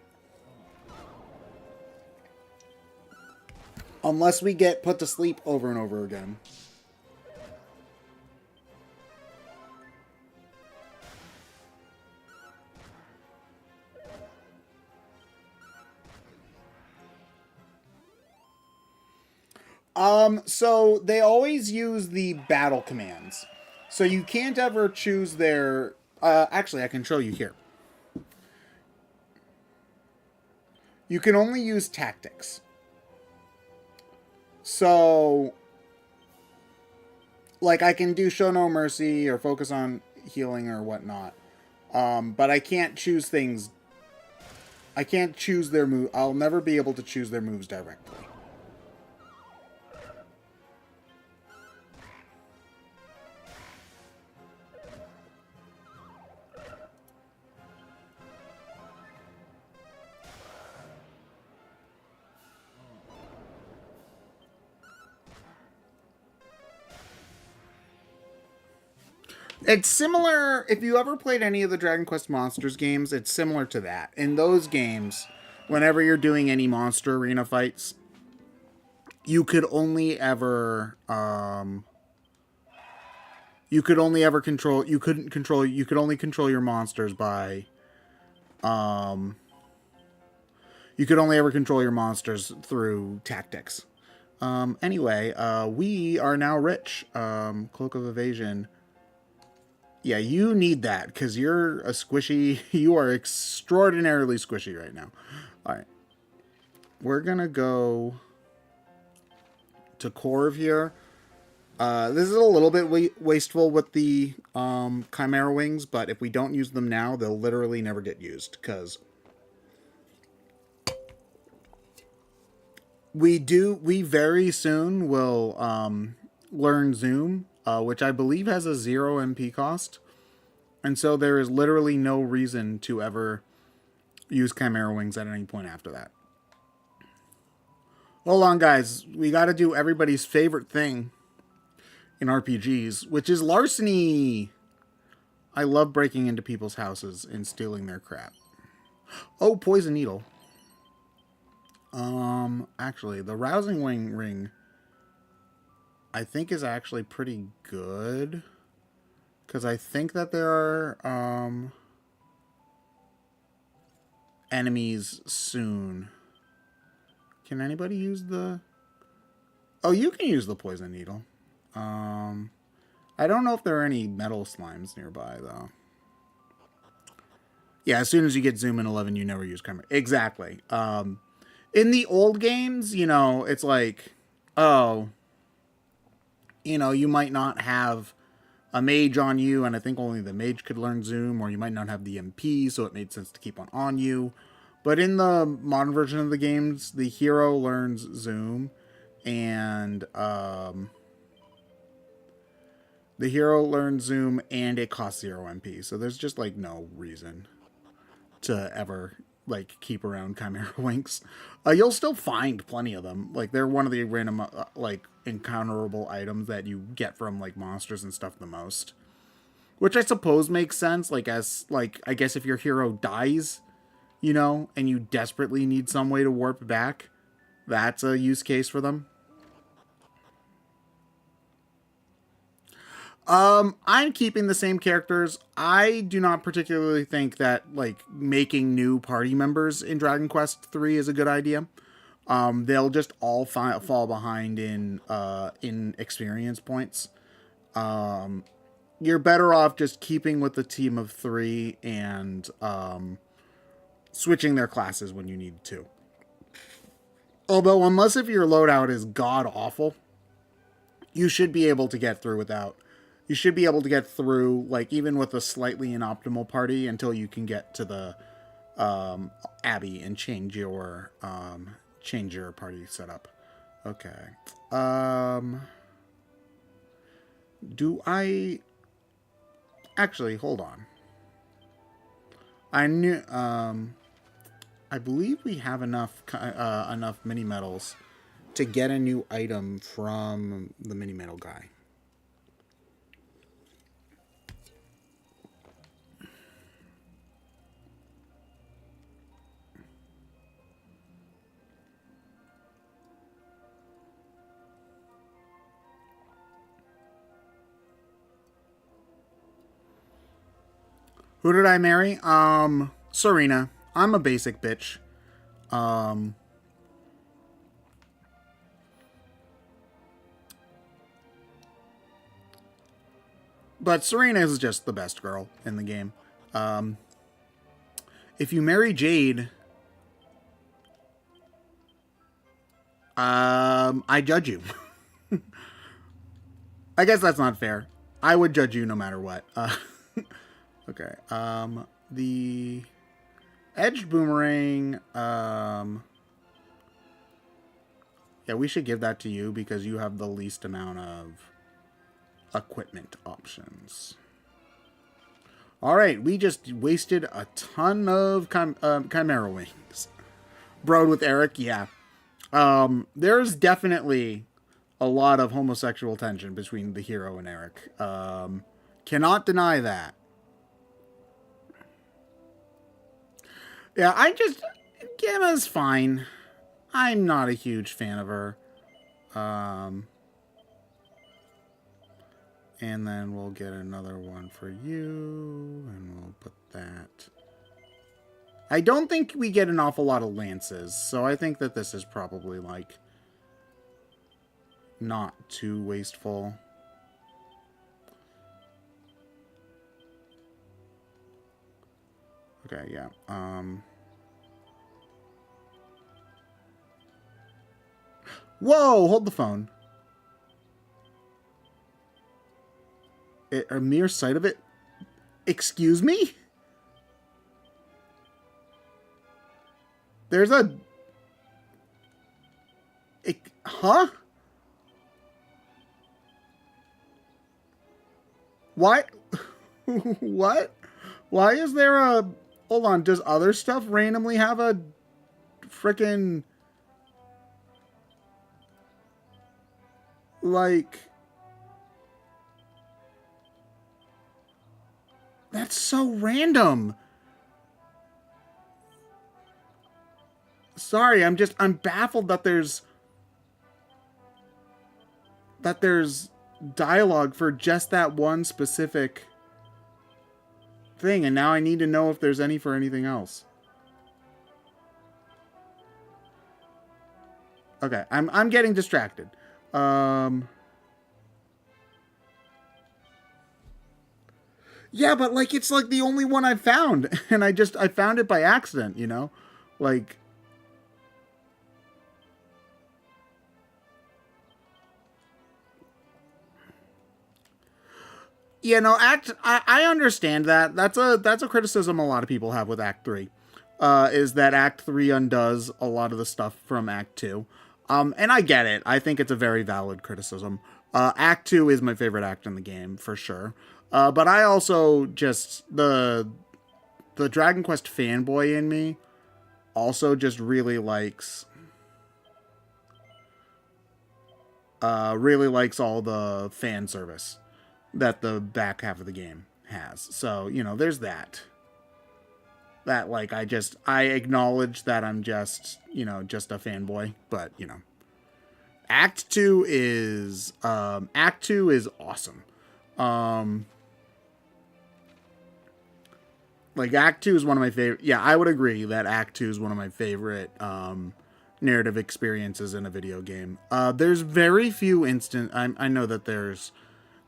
Unless we get put to sleep over and over again. So they always use the battle commands. So you can't ever choose their... actually, I can show you here. You can only use tactics. So, like, I can do show no mercy or focus on healing or whatnot. But I can't choose things... I can't choose their move. I'll never be able to choose their moves directly. It's similar, if you ever played any of the Dragon Quest Monsters games, it's similar to that. In those games, whenever you're doing any monster arena fights, you could only ever, you could only control your monsters by, you could only ever control your monsters through tactics. Anyway, we are now rich. Cloak of Evasion. Yeah, you need that because you're a squishy. You are extraordinarily squishy right now. All right. We're going to go to Corv here. This is a little bit wasteful with the Chimera Wings, but if we don't use them now, they'll literally never get used because we very soon will learn Zoom. Which I believe has a 0 MP cost. And so there is literally no reason to ever use Chimera Wings at any point after that. Hold on, guys. We got to do everybody's favorite thing in RPGs, which is larceny. I love breaking into people's houses and stealing their crap. Oh, Poison Needle. Actually, the Rousing Wing Ring... I think is actually pretty good. Because I think that there are enemies soon. Can anybody use the... Oh, you can use the Poison Needle. I don't know if there are any metal slimes nearby, though. Yeah, as soon as you get Zoom in 11, you never use Chimera. Exactly. In the old games, you know, it's like... oh, you might not have a mage on you, and I think only the mage could learn Zoom, or you might not have the MP, so it made sense to keep on you. But in the modern version of the games, the hero learns Zoom, and it costs 0 MP. So there's just like no reason to ever like keep around Chimera Winks. You'll still find plenty of them. Like they're one of the random like encounterable items that you get from like monsters and stuff the most. Which I suppose makes sense. Like as like I guess if your hero dies, and you desperately need some way to warp back, that's a use case for them. I'm keeping the same characters. I do not particularly think that like making new party members in Dragon Quest 3 is a good idea. They'll just all fall behind in experience points. You're better off just keeping with the team of 3 and switching their classes when you need to. Although, unless if your loadout is god awful, you should be able to get through without. You should be able to get through, like, even with a slightly inoptimal party until you can get to the Abbey and change your party setup. Okay. Do I... Actually, hold on. I knew... I believe we have enough mini medals to get a new item from the mini medal guy. Who did I marry? Serena. I'm a basic bitch. But Serena is just the best girl in the game. If you marry Jade, I judge you. I guess that's not fair. I would judge you no matter what. Okay. The edged boomerang. Yeah, we should give that to you because you have the least amount of equipment options. All right, we just wasted a ton of Chimera Wings. Broed with Eric, yeah. There's definitely a lot of homosexual tension between the hero and Eric. Cannot deny that. Yeah, Gamma's fine. I'm not a huge fan of her. And then we'll get another one for you, and we'll put that. I don't think we get an awful lot of lances, so I think that this is probably, like, not too wasteful. Okay, yeah. Whoa, hold the phone. A mere sight of it? Excuse me? There's a... Huh? Why? What? Why is there a... Hold on, does other stuff randomly have a frickin'... Like... That's so random. Sorry, I'm baffled that there's dialogue for just that one specific thing, and now I need to know if there's any for anything else. Okay, I'm getting distracted. Yeah, but like it's like the only one I've found, and I found it by accident, you know? Like You know, I understand that. That's a criticism a lot of people have with Act 3. Is that Act 3 undoes a lot of the stuff from Act 2. And I get it. I think it's a very valid criticism. Act 2 is my favorite act in the game, for sure. But I also just, the Dragon Quest fanboy in me also just really likes all the fan service that the back half of the game has. So, you know, there's that. That, like, I acknowledge that I'm just, you know, just a fanboy, but, you know. Act 2 is awesome. Like, Act 2 is one of my favorite, yeah, I would agree that Act 2 is one of my favorite, narrative experiences in a video game. There's very few I know that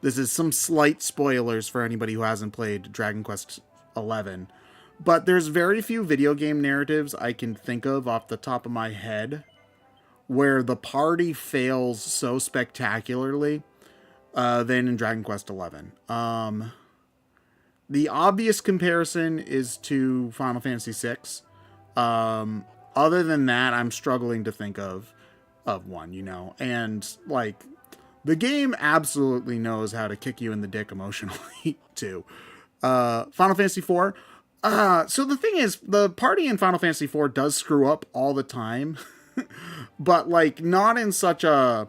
this is some slight spoilers for anybody who hasn't played Dragon Quest 11, but there's very few video game narratives I can think of off the top of my head where the party fails so spectacularly than in Dragon Quest 11. The obvious comparison is to Final Fantasy VI. Other than that, I'm struggling to think of one, you know, and like the game absolutely knows how to kick you in the dick emotionally too. Final Fantasy IV. So the thing is, the party in Final Fantasy IV does screw up all the time, but like not in such a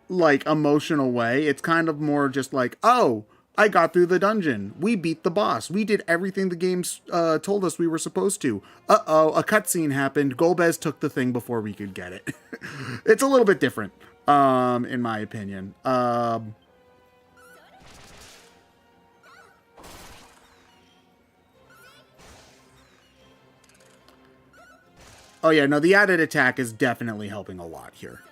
like emotional way. It's kind of more just like, oh, I got through the dungeon. We beat the boss. We did everything the game told us we were supposed to. Uh-oh, a cutscene happened. Golbez took the thing before we could get it. It's a little bit different, in my opinion. Oh yeah, no, the added attack is definitely helping a lot here.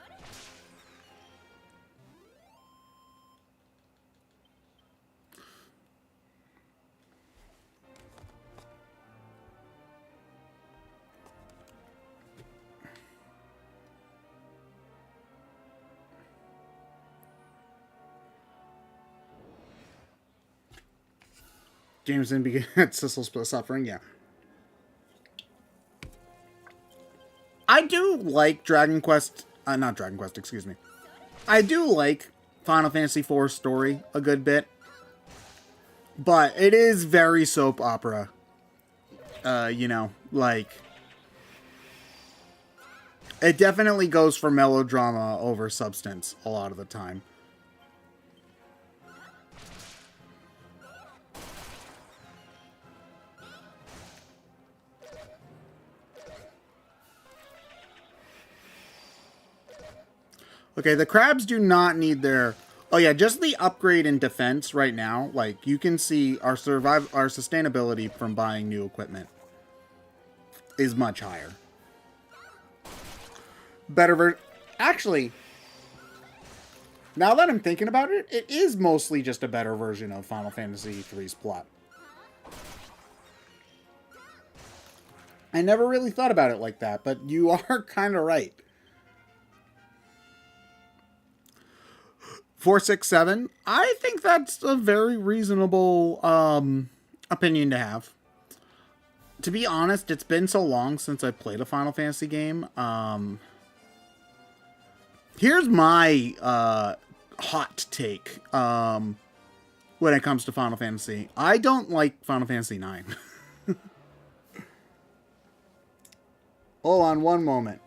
Jameson began Sissel's suffering, yeah. I do like not Dragon Quest, excuse me. I do like Final Fantasy IV story a good bit, but it is very soap opera. You know, like, it definitely goes for melodrama over substance a lot of the time. Okay, the crabs do not need their... Oh yeah, just the upgrade in defense right now. Like, you can see our sustainability from buying new equipment is much higher. Actually, now that I'm thinking about it, it is mostly just a better version of Final Fantasy III's plot. I never really thought about it like that, but you are kind of right. 467. I think that's a very reasonable opinion to have. To be honest, it's been so long since I played a Final Fantasy game. Here's my hot take when it comes to Final Fantasy. I don't like Final Fantasy 9. Hold on one moment.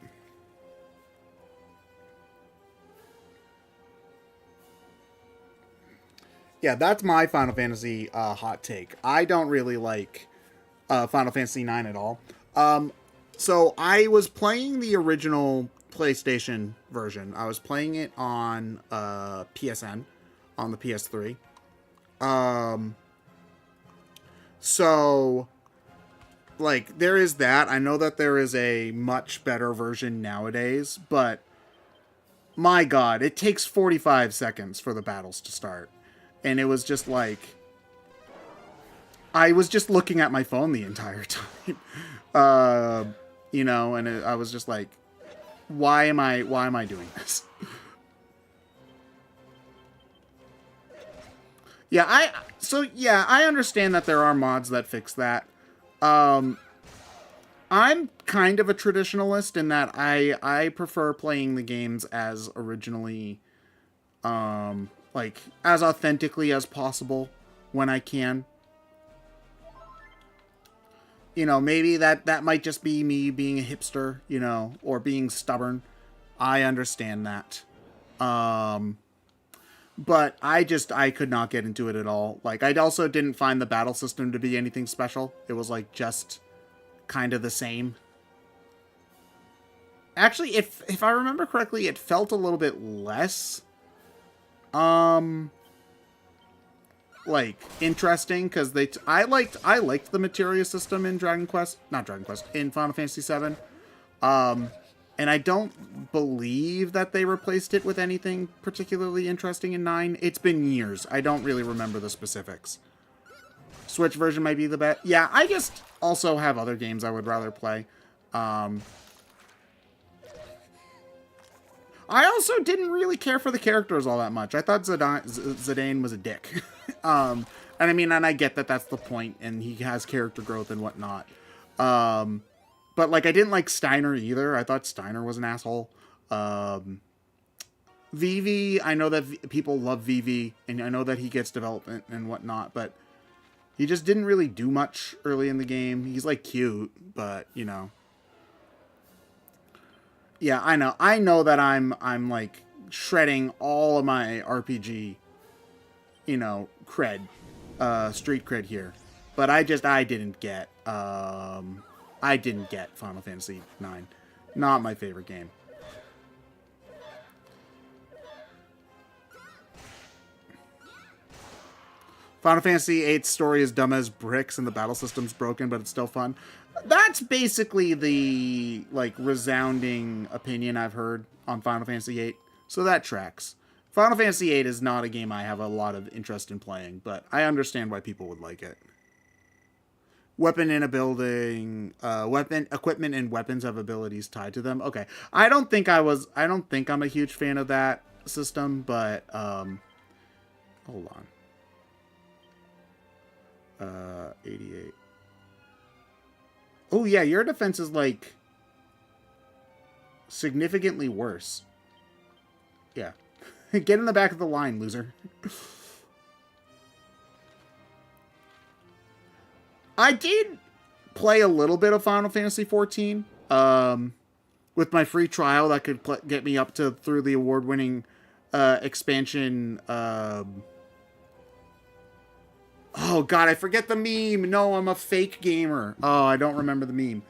Yeah, that's my Final Fantasy hot take. I don't really like Final Fantasy 9 at all. So I was playing the original PlayStation version. I was playing it on PSN, on the PS3. So, like, there is that. I know that there is a much better version nowadays, but my God, it takes 45 seconds for the battles to start. And it was just like, I was just looking at my phone the entire time, you know, and I was just like, why am I doing this? Yeah, I understand that there are mods that fix that. Um, I'm kind of a traditionalist in that I prefer playing the games as originally, like as authentically as possible when I can. You know, maybe that might just be me being a hipster, you know, or being stubborn. I understand that. Um, but I could not get into it at all. Like I also didn't find the battle system to be anything special. It was like just kind of the same. Actually, if I remember correctly, it felt a little bit less um like interesting because I liked the materia system in Dragon Quest, not Dragon Quest, in Final Fantasy VII. Um, and I don't believe that they replaced it with anything particularly interesting in 9. It's been years. I don't really remember the specifics. Switch version might be the best. Yeah, I just also have other games I would rather play. Um, I also didn't really care for the characters all that much. I thought Zidane was a dick. And I mean, and I get that that's the point, and he has character growth and whatnot. Um, but like, I didn't like Steiner either. I thought Steiner was an asshole. Um, Vivi, I know that people love Vivi, and I know that he gets development and whatnot, but he just didn't really do much early in the game. He's like cute, but you know. Yeah, I know. I know that I'm like shredding all of my RPG, you know, cred, street cred here. But I didn't get Final Fantasy 9. Not my favorite game. Final Fantasy 8's story is dumb as bricks and the battle system's broken, but it's still fun. That's basically the like resounding opinion I've heard on Final Fantasy 8. So that tracks. Final Fantasy 8 is not a game I have a lot of interest in playing, but I understand why people would like it. Weapon in a building, weapon equipment and weapons have abilities tied to them. Okay, I don't think I'm a huge fan of that system, but hold on. 88. Oh yeah, your defense is like significantly worse. Yeah. Get in the back of the line, loser. I did play a little bit of Final Fantasy 14 with my free trial that could get me up to through the award-winning expansion. Oh god, I forget the meme. No, I'm a fake gamer. Oh, I don't remember the meme.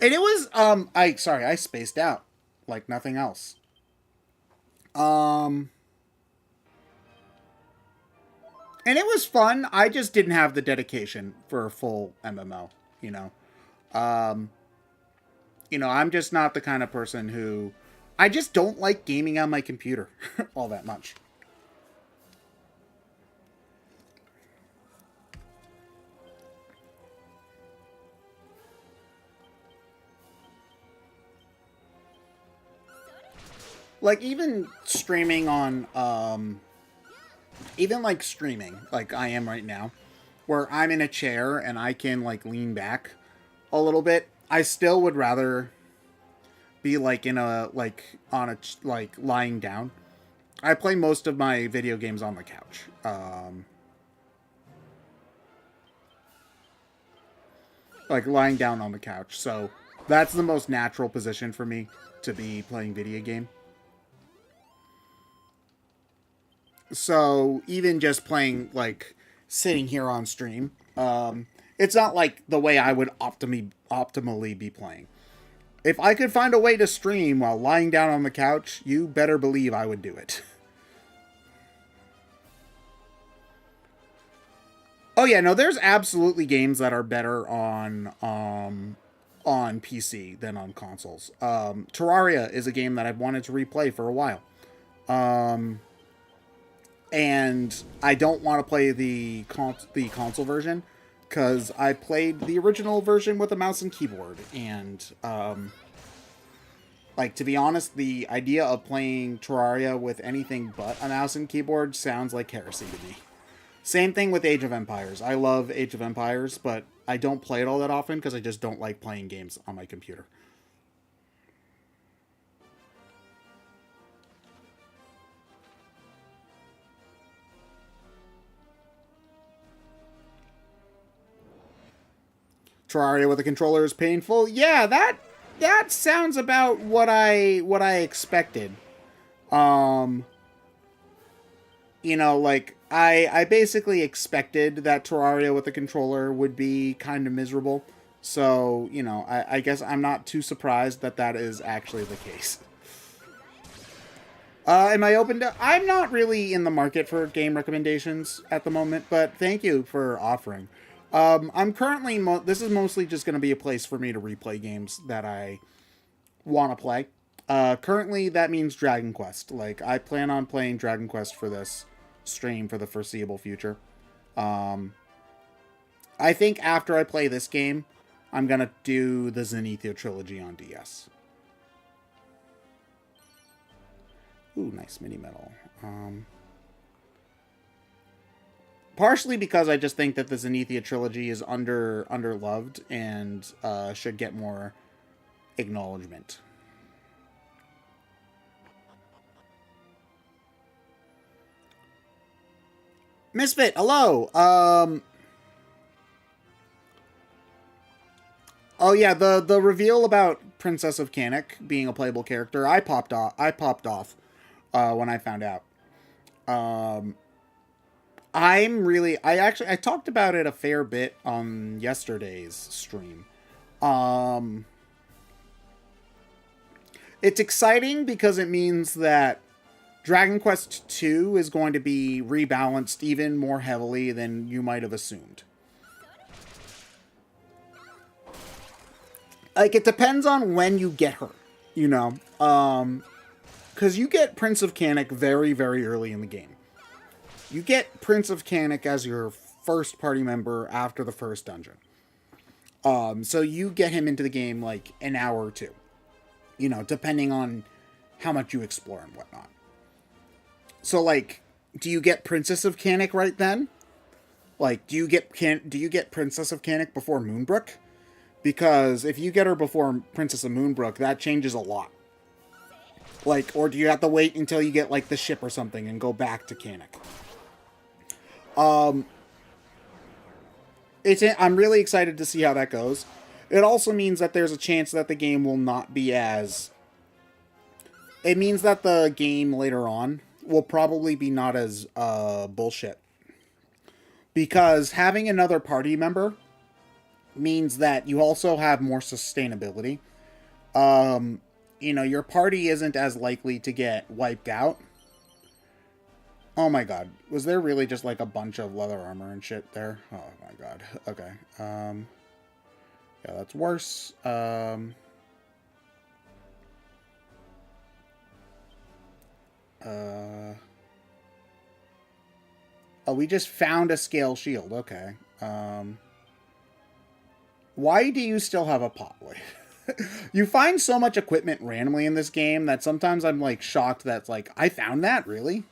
And it was I spaced out like nothing else. Um and it was fun. I just didn't have the dedication for a full MMO, you know. Um you know, I'm just not the kind of person who I just don't like gaming on my computer all that much. Like even streaming on even like streaming like I am right now where I'm in a chair and I can like lean back a little bit, I still would rather be like in a like on a like lying down. I play most of my video games on the couch. Like lying down on the couch. So that's the most natural position for me to be playing video game. So even just playing like sitting here on stream, it's not like the way I would optimally be playing. If I could find a way to stream while lying down on the couch, you better believe I would do it. Oh yeah, no, there's absolutely games that are better on on PC than on consoles. Terraria is a game that I've wanted to replay for a while. And I don't want to play the console version because I played the original version with a mouse and keyboard. And, like, to be honest, the idea of playing Terraria with anything but a mouse and keyboard sounds like heresy to me. Same thing with Age of Empires. I love Age of Empires, but I don't play it all that often because I just don't like playing games on my computer. Terraria with a controller is painful. Yeah, that sounds about what I expected. You know, like, I basically expected that Terraria with a controller would be kind of miserable. So, you know, I guess I'm not too surprised that that is actually the case. Am I open to... I'm not really in the market for game recommendations at the moment, but thank you for offering. I'm currently... this is mostly just going to be a place for me to replay games that I want to play. Currently, that means Dragon Quest. Like, I plan on playing Dragon Quest for this stream for the foreseeable future. I think after I play this game, I'm going to do the Zenithia trilogy on DS. Ooh, nice mini medal. Partially because I just think that the Zenithia trilogy is underloved and should get more acknowledgement. Misfit, hello. Oh yeah, the reveal about Princess of Kanek being a playable character, I popped off when I found out. I talked about it a fair bit on yesterday's stream. It's exciting because it means that Dragon Quest II is going to be rebalanced even more heavily than you might have assumed. Like, it depends on when you get her, you know? Because you get Prince of Kanek very, very early in the game. You get Prince of Kanek as your first party member after the first dungeon. So you get him into the game, like, an hour or two. You know, depending on how much you explore and whatnot. So, like, do you get Princess of Kanek right then? Like, do you get Princess of Kanek before Moonbrook? Because if you get her before Princess of Moonbrook, that changes a lot. Like, or do you have to wait until you get, like, the ship or something and go back to Kanek? I'm really excited to see how that goes. It also means that there's a chance that the game will not be as... It means that the game later on will probably be not as bullshit. Because having another party member means that you also have more sustainability. You know, your party isn't as likely to get wiped out. Oh my god. Was there really just like a bunch of leather armor and shit there? Oh my god. Okay. Yeah, that's worse. Oh, we just found a scale shield. Okay. Why do you still have a pot? You find so much equipment randomly in this game that sometimes I'm, like, shocked that's, like, I found that? Really?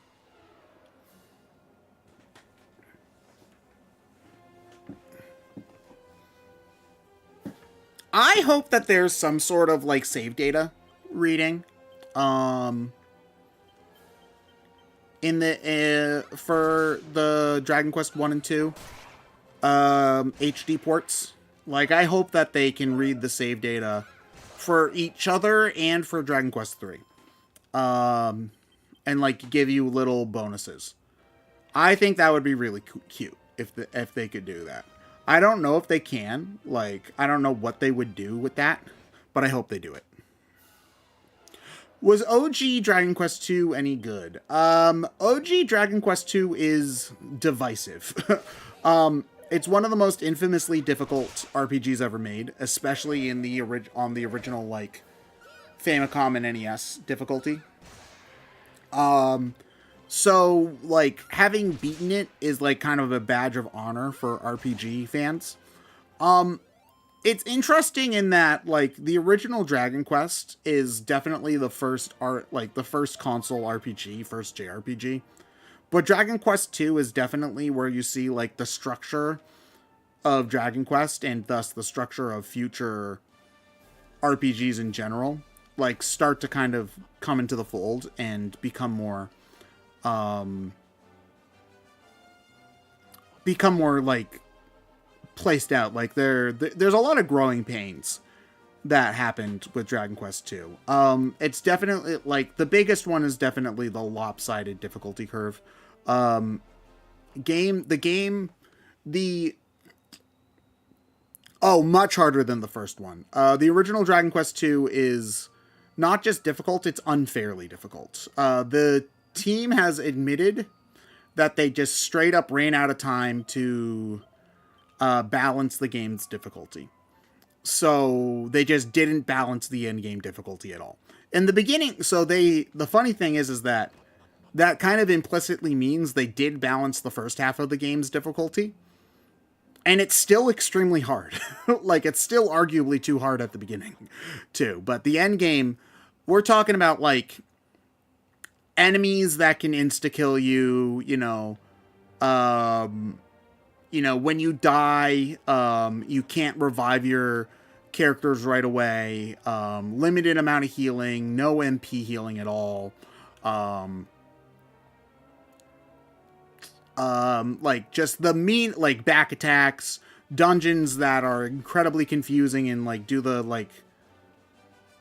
I hope that there's some sort of, like, save data reading. In the for the Dragon Quest 1 and 2 HD ports. Like, I hope that they can read the save data for each other and for Dragon Quest 3. And, like, give you little bonuses. I think that would be really cute if they could do that. I don't know if they can. Like, I don't know what they would do with that, but I hope they do it. Was OG Dragon Quest II any good? OG Dragon Quest II is divisive. It's one of the most infamously difficult RPGs ever made, especially in the on the original like Famicom and NES difficulty. So like having beaten it is like kind of a badge of honor for RPG fans. It's interesting in that like the original Dragon Quest is definitely the first the first console RPG, first JRPG. But Dragon Quest 2 is definitely where you see like the structure of Dragon Quest and thus the structure of future RPGs in general like start to kind of come into the fold and become more like placed out. Like there's a lot of growing pains that happened with Dragon Quest 2. It's definitely like the biggest one is definitely the lopsided difficulty curve. The much harder than the first one. The original Dragon Quest 2 is not just difficult, it's unfairly difficult. The team has admitted that they just straight up ran out of time to balance the game's difficulty. So they just didn't balance the end game difficulty at all. In the beginning, the funny thing is that kind of implicitly means they did balance the first half of the game's difficulty. And it's still extremely hard. Like, it's still arguably too hard at the beginning, too. But the end game, we're talking about, like, enemies that can insta-kill you, when you die, you can't revive your characters right away, limited amount of healing, no MP healing at all, like just the mean like back attacks, dungeons that are incredibly confusing and like do the like,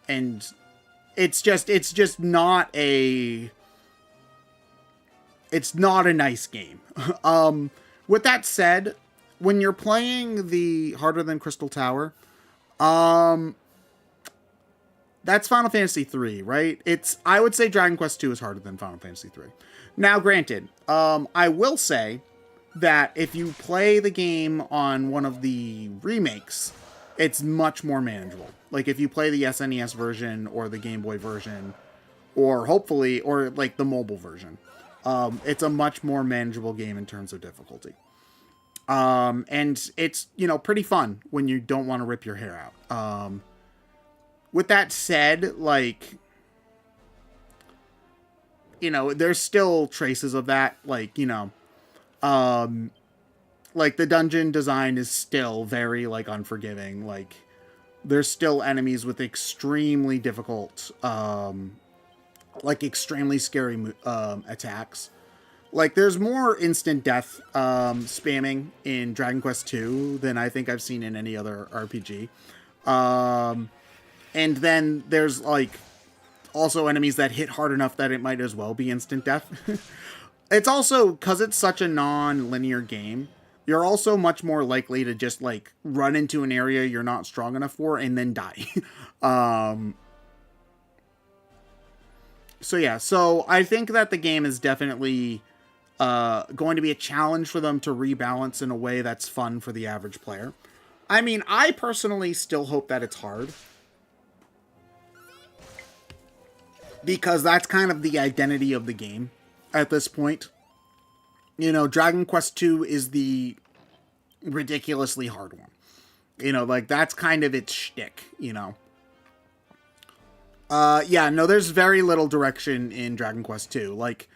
and it's just not a nice game. With that said, when you're playing the Harder Than Crystal Tower, that's Final Fantasy 3, right? I would say Dragon Quest 2 is harder than Final Fantasy 3. Now, granted, I will say that if you play the game on one of the remakes, it's much more manageable. Like, if you play the SNES version or the Game Boy version, or hopefully, or like the mobile version, it's a much more manageable game in terms of difficulty. And it's, pretty fun when you don't want to rip your hair out. With that said, like, there's still traces of that, like, like the dungeon design is still very like unforgiving. Like there's still enemies with extremely difficult, like extremely scary attacks. Like there's more instant death spamming in Dragon Quest 2 than I think I've seen in any other RPG. And then there's like also enemies that hit hard enough that it might as well be instant death. It's also, because it's such a non-linear game, you're also much more likely to just like run into an area you're not strong enough for and then die. So I think that the game is definitely going to be a challenge for them to rebalance in a way that's fun for the average player. I mean, I personally still hope that it's hard, because that's kind of the identity of the game at this point. Dragon Quest 2 is the ridiculously hard one. Like that's kind of its shtick, there's very little direction in Dragon Quest 2. Like,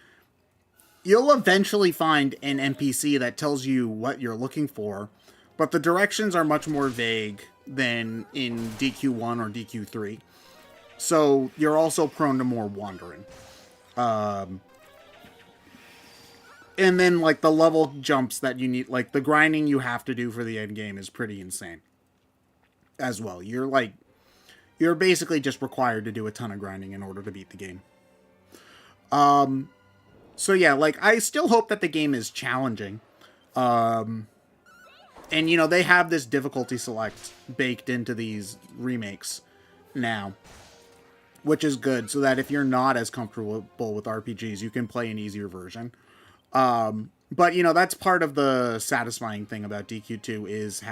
you'll eventually find an NPC that tells you what you're looking for, but the directions are much more vague than in DQ1 or DQ3. So you're also prone to more wandering. And then, like, the level jumps that you need, like, the grinding you have to do for the end game is pretty insane as well. You're basically just required to do a ton of grinding in order to beat the game. So yeah, like, I still hope that the game is challenging. And, they have this difficulty select baked into these remakes now, which is good, so that if you're not as comfortable with RPGs, you can play an easier version. But, you know, that's part of the satisfying thing about DQ2 is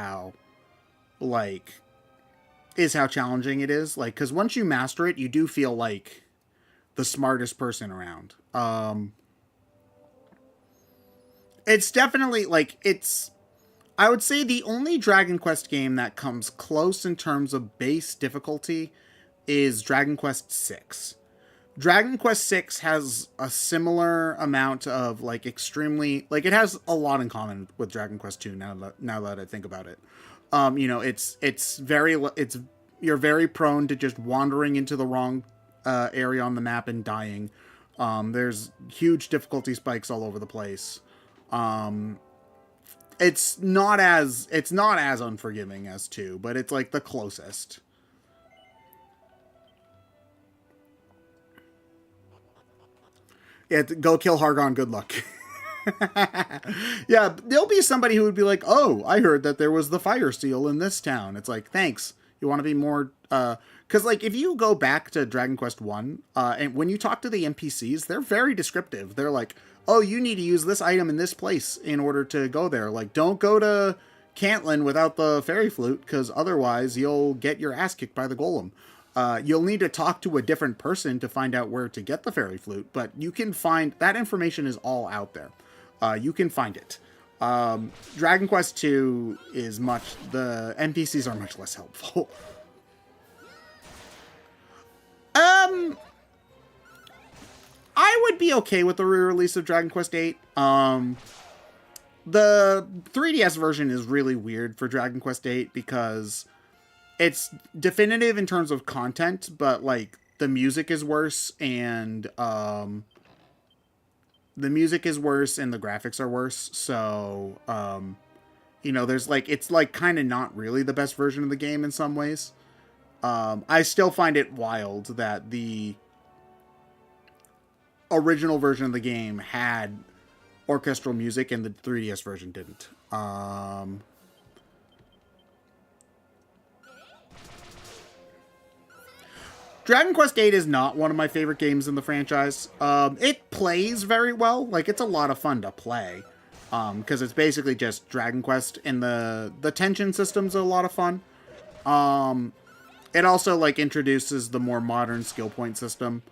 like, how challenging it is. Like, because once you master it, you do feel like the smartest person around. It's definitely, like, I would say the only Dragon Quest game that comes close in terms of base difficulty is Dragon Quest VI. Dragon Quest VI has a similar amount of like extremely like it has a lot in common with Dragon Quest II. Now that I think about it, you know, it's you're very prone to just wandering into the wrong area on the map and dying. There's huge difficulty spikes all over the place. It's not as unforgiving as 2, but it's like the closest. Yeah, go kill Hargon. Good luck. Yeah, there'll be somebody who would be like, "Oh, I heard that there was the fire seal in this town." It's like, thanks. You want to be more, because like if you go back to Dragon Quest One, and when you talk to the NPCs, they're very descriptive. They're like, "Oh, you need to use this item in this place in order to go there. Like, don't go to Cantlin without the fairy flute, because otherwise you'll get your ass kicked by the golem." You'll need to talk to a different person to find out where to get the fairy flute, but you can find that information is all out there. You can find it. Dragon Quest II is the NPCs are much less helpful. I would be okay with the re-release of Dragon Quest VIII. The 3DS version is really weird for Dragon Quest VIII because it's definitive in terms of content, but like the music is worse and the graphics are worse. So, you know, there's like, it's like kind of not really the best version of the game in some ways. I still find it wild that the original version of the game had orchestral music and the 3DS version didn't. Dragon Quest VIII is not one of my favorite games in the franchise. It plays very well. Like, it's a lot of fun to play. Because it's basically just Dragon Quest, and the tension system's a lot of fun. It also, like, introduces the more modern skill point system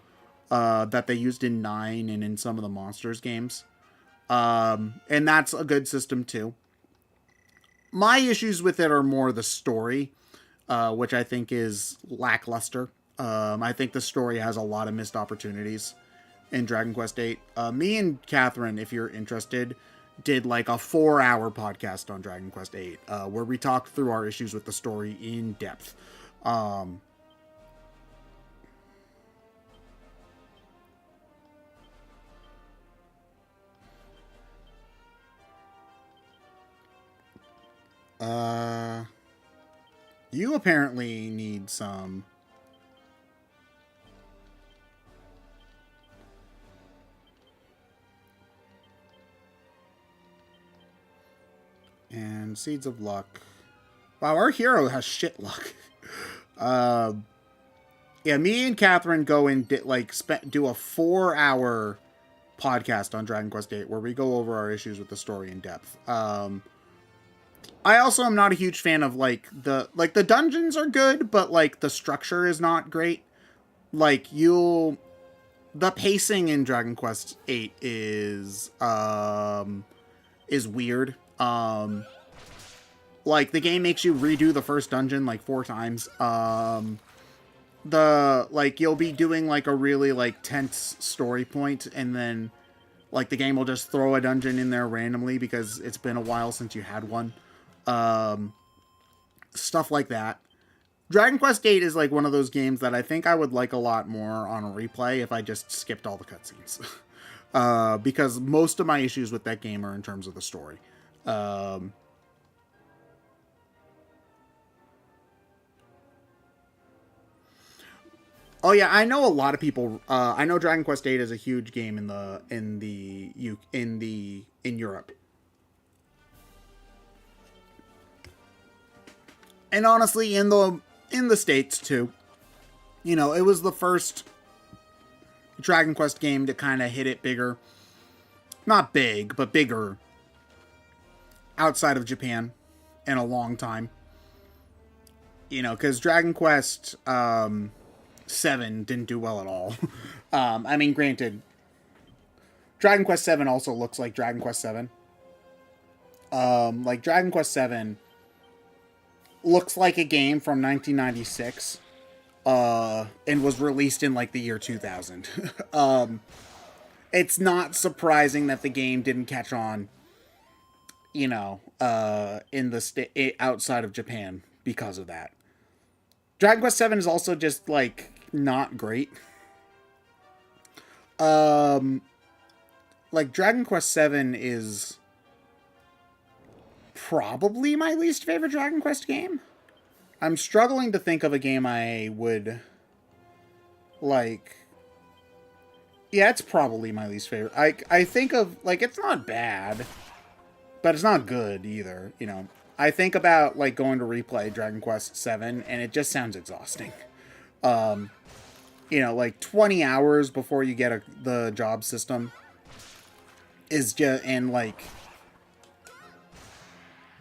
that they used in 9 and in some of the Monsters games. And that's a good system, too. My issues with it are more the story, which I think is lackluster. I think the story has a lot of missed opportunities in Dragon Quest VIII. Me and Catherine, if you're interested, did like a 4-hour podcast on Dragon Quest VIII, where we talked through our issues with the story in depth. You apparently need some... And Seeds of Luck. Wow, our hero has shit luck. Yeah, me and Catherine go and do a 4-hour podcast on Dragon Quest VIII where we go over our issues with the story in depth. I also am not a huge fan of the dungeons are good, but like the structure is not great. Like the pacing in Dragon Quest VIII is weird. Like the game makes you redo the first dungeon like 4 times. You'll be doing like a really like tense story point, and then like the game will just throw a dungeon in there randomly because it's been a while since you had one. Stuff like that. Dragon Quest VIII is like one of those games that I think I would like a lot more on a replay if I just skipped all the cutscenes. Because most of my issues with that game are in terms of the story. Oh yeah, I know a lot of people. I know Dragon Quest VIII is a huge game in Europe, and honestly, in the States too. You know, it was the first Dragon Quest game to kind of hit it bigger. not big, but bigger outside of Japan in a long time. You know, because Dragon Quest 7 didn't do well at all. I mean, granted, Dragon Quest 7 also looks like Dragon Quest 7. Like, Dragon Quest 7 looks like a game from 1996 and was released in, like, the year 2000. It's not surprising that the game didn't catch on, you know, in the outside of Japan because of that. Dragon Quest 7 is also just, like, not great. Like, Dragon Quest 7 is probably my least favorite Dragon Quest game. I'm struggling to think of a game I would, like... Yeah, it's probably my least favorite. I think of, like, it's not bad, but it's not good either, you know. I think about, like, going to replay Dragon Quest 7, and it just sounds exhausting. You know, like, 20 hours before you get the job system is just, and, like,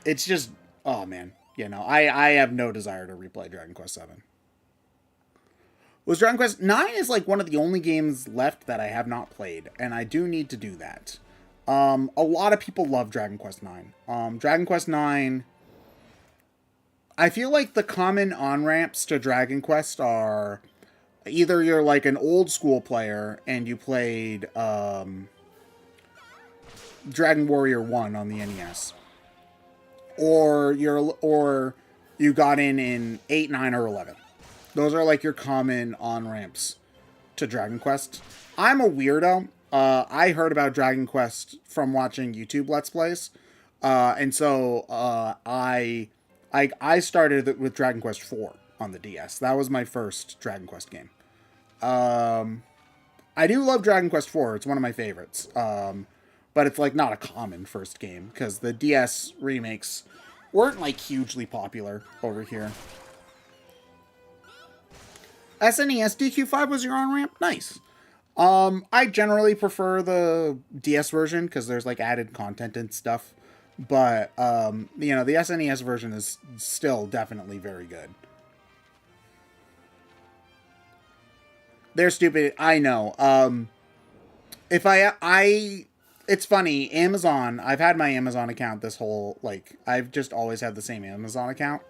it's just, oh, man. You know, I have no desire to replay Dragon Quest 7. Was Dragon Quest 9 is, like, one of the only games left that I have not played, and I do need to do that. A lot of people love Dragon Quest 9. Dragon Quest 9, I feel like the common on-ramps to Dragon Quest are either you're like an old school player and you played Dragon Warrior 1 on the NES, or you got in 8, 9, or 11. Those are like your common on-ramps to Dragon Quest. I'm a weirdo. I heard about Dragon Quest from watching YouTube Let's Plays. And so I started with Dragon Quest 4 on the DS. That was my first Dragon Quest game. I do love Dragon Quest 4. It's one of my favorites. But it's like not a common first game because the DS remakes weren't like hugely popular over here. SNES DQ5 was your on-ramp? Nice. I generally prefer the DS version because there's like added content and stuff. But, you know, the SNES version is still definitely very good. They're stupid. I know. It's funny. Amazon, I've had my Amazon account this whole, like, I've just always had the same Amazon account.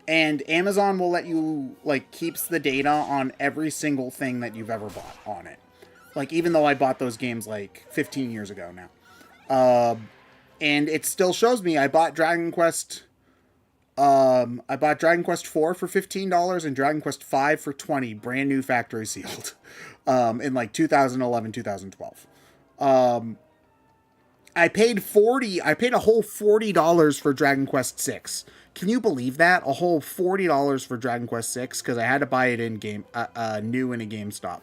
And Amazon will let you, like, keeps the data on every single thing that you've ever bought on it. Like, even though I bought those games, like, 15 years ago now. And it still shows me I bought Dragon Quest 4 for $15 and Dragon Quest 5 for $20, brand new factory sealed, in like 2011, 2012. I paid a whole $40 for Dragon Quest 6. Can you believe that? A whole $40 for Dragon Quest 6 because I had to buy it in game, new in a GameStop.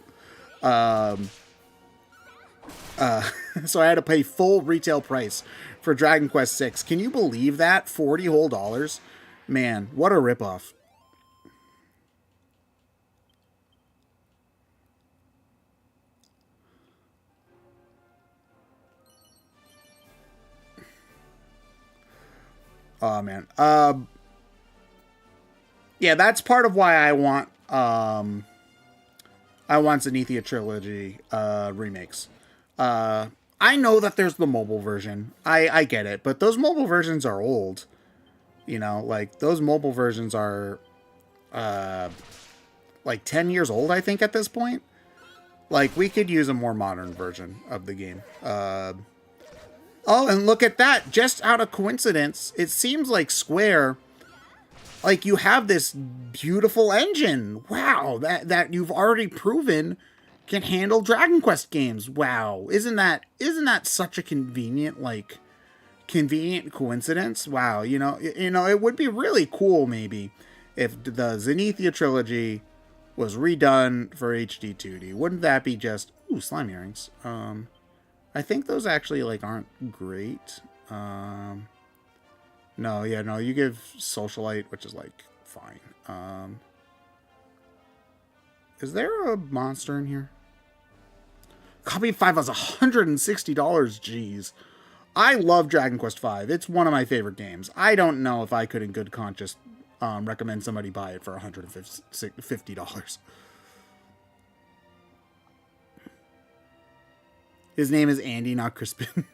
So I had to pay full retail price for Dragon Quest 6. Can you believe that? $40 whole dollars? Man, what a ripoff. Oh, man. Yeah, that's part of why I want Zenithia Trilogy remakes. I know that there's the mobile version. I get it, but those mobile versions are old. You know, like, those mobile versions are, like, 10 years old, I think, at this point. Like, we could use a more modern version of the game. Oh, and look at that. Just out of coincidence, it seems like Square, like, you have this beautiful engine. Wow, that you've already proven can handle Dragon Quest games. Wow, isn't that such a convenient coincidence? Wow, you know, it would be really cool maybe if the Zenithia trilogy was redone for HD 2D. Wouldn't that be just slime earrings? I think those actually like aren't great. No, you give Socialite, which is like fine. Is there a monster in here? Copy of 5 was $160. Jeez. I love Dragon Quest V. It's one of my favorite games. I don't know if I could, in good conscience, recommend somebody buy it for $150. His name is Andy, not Crispin.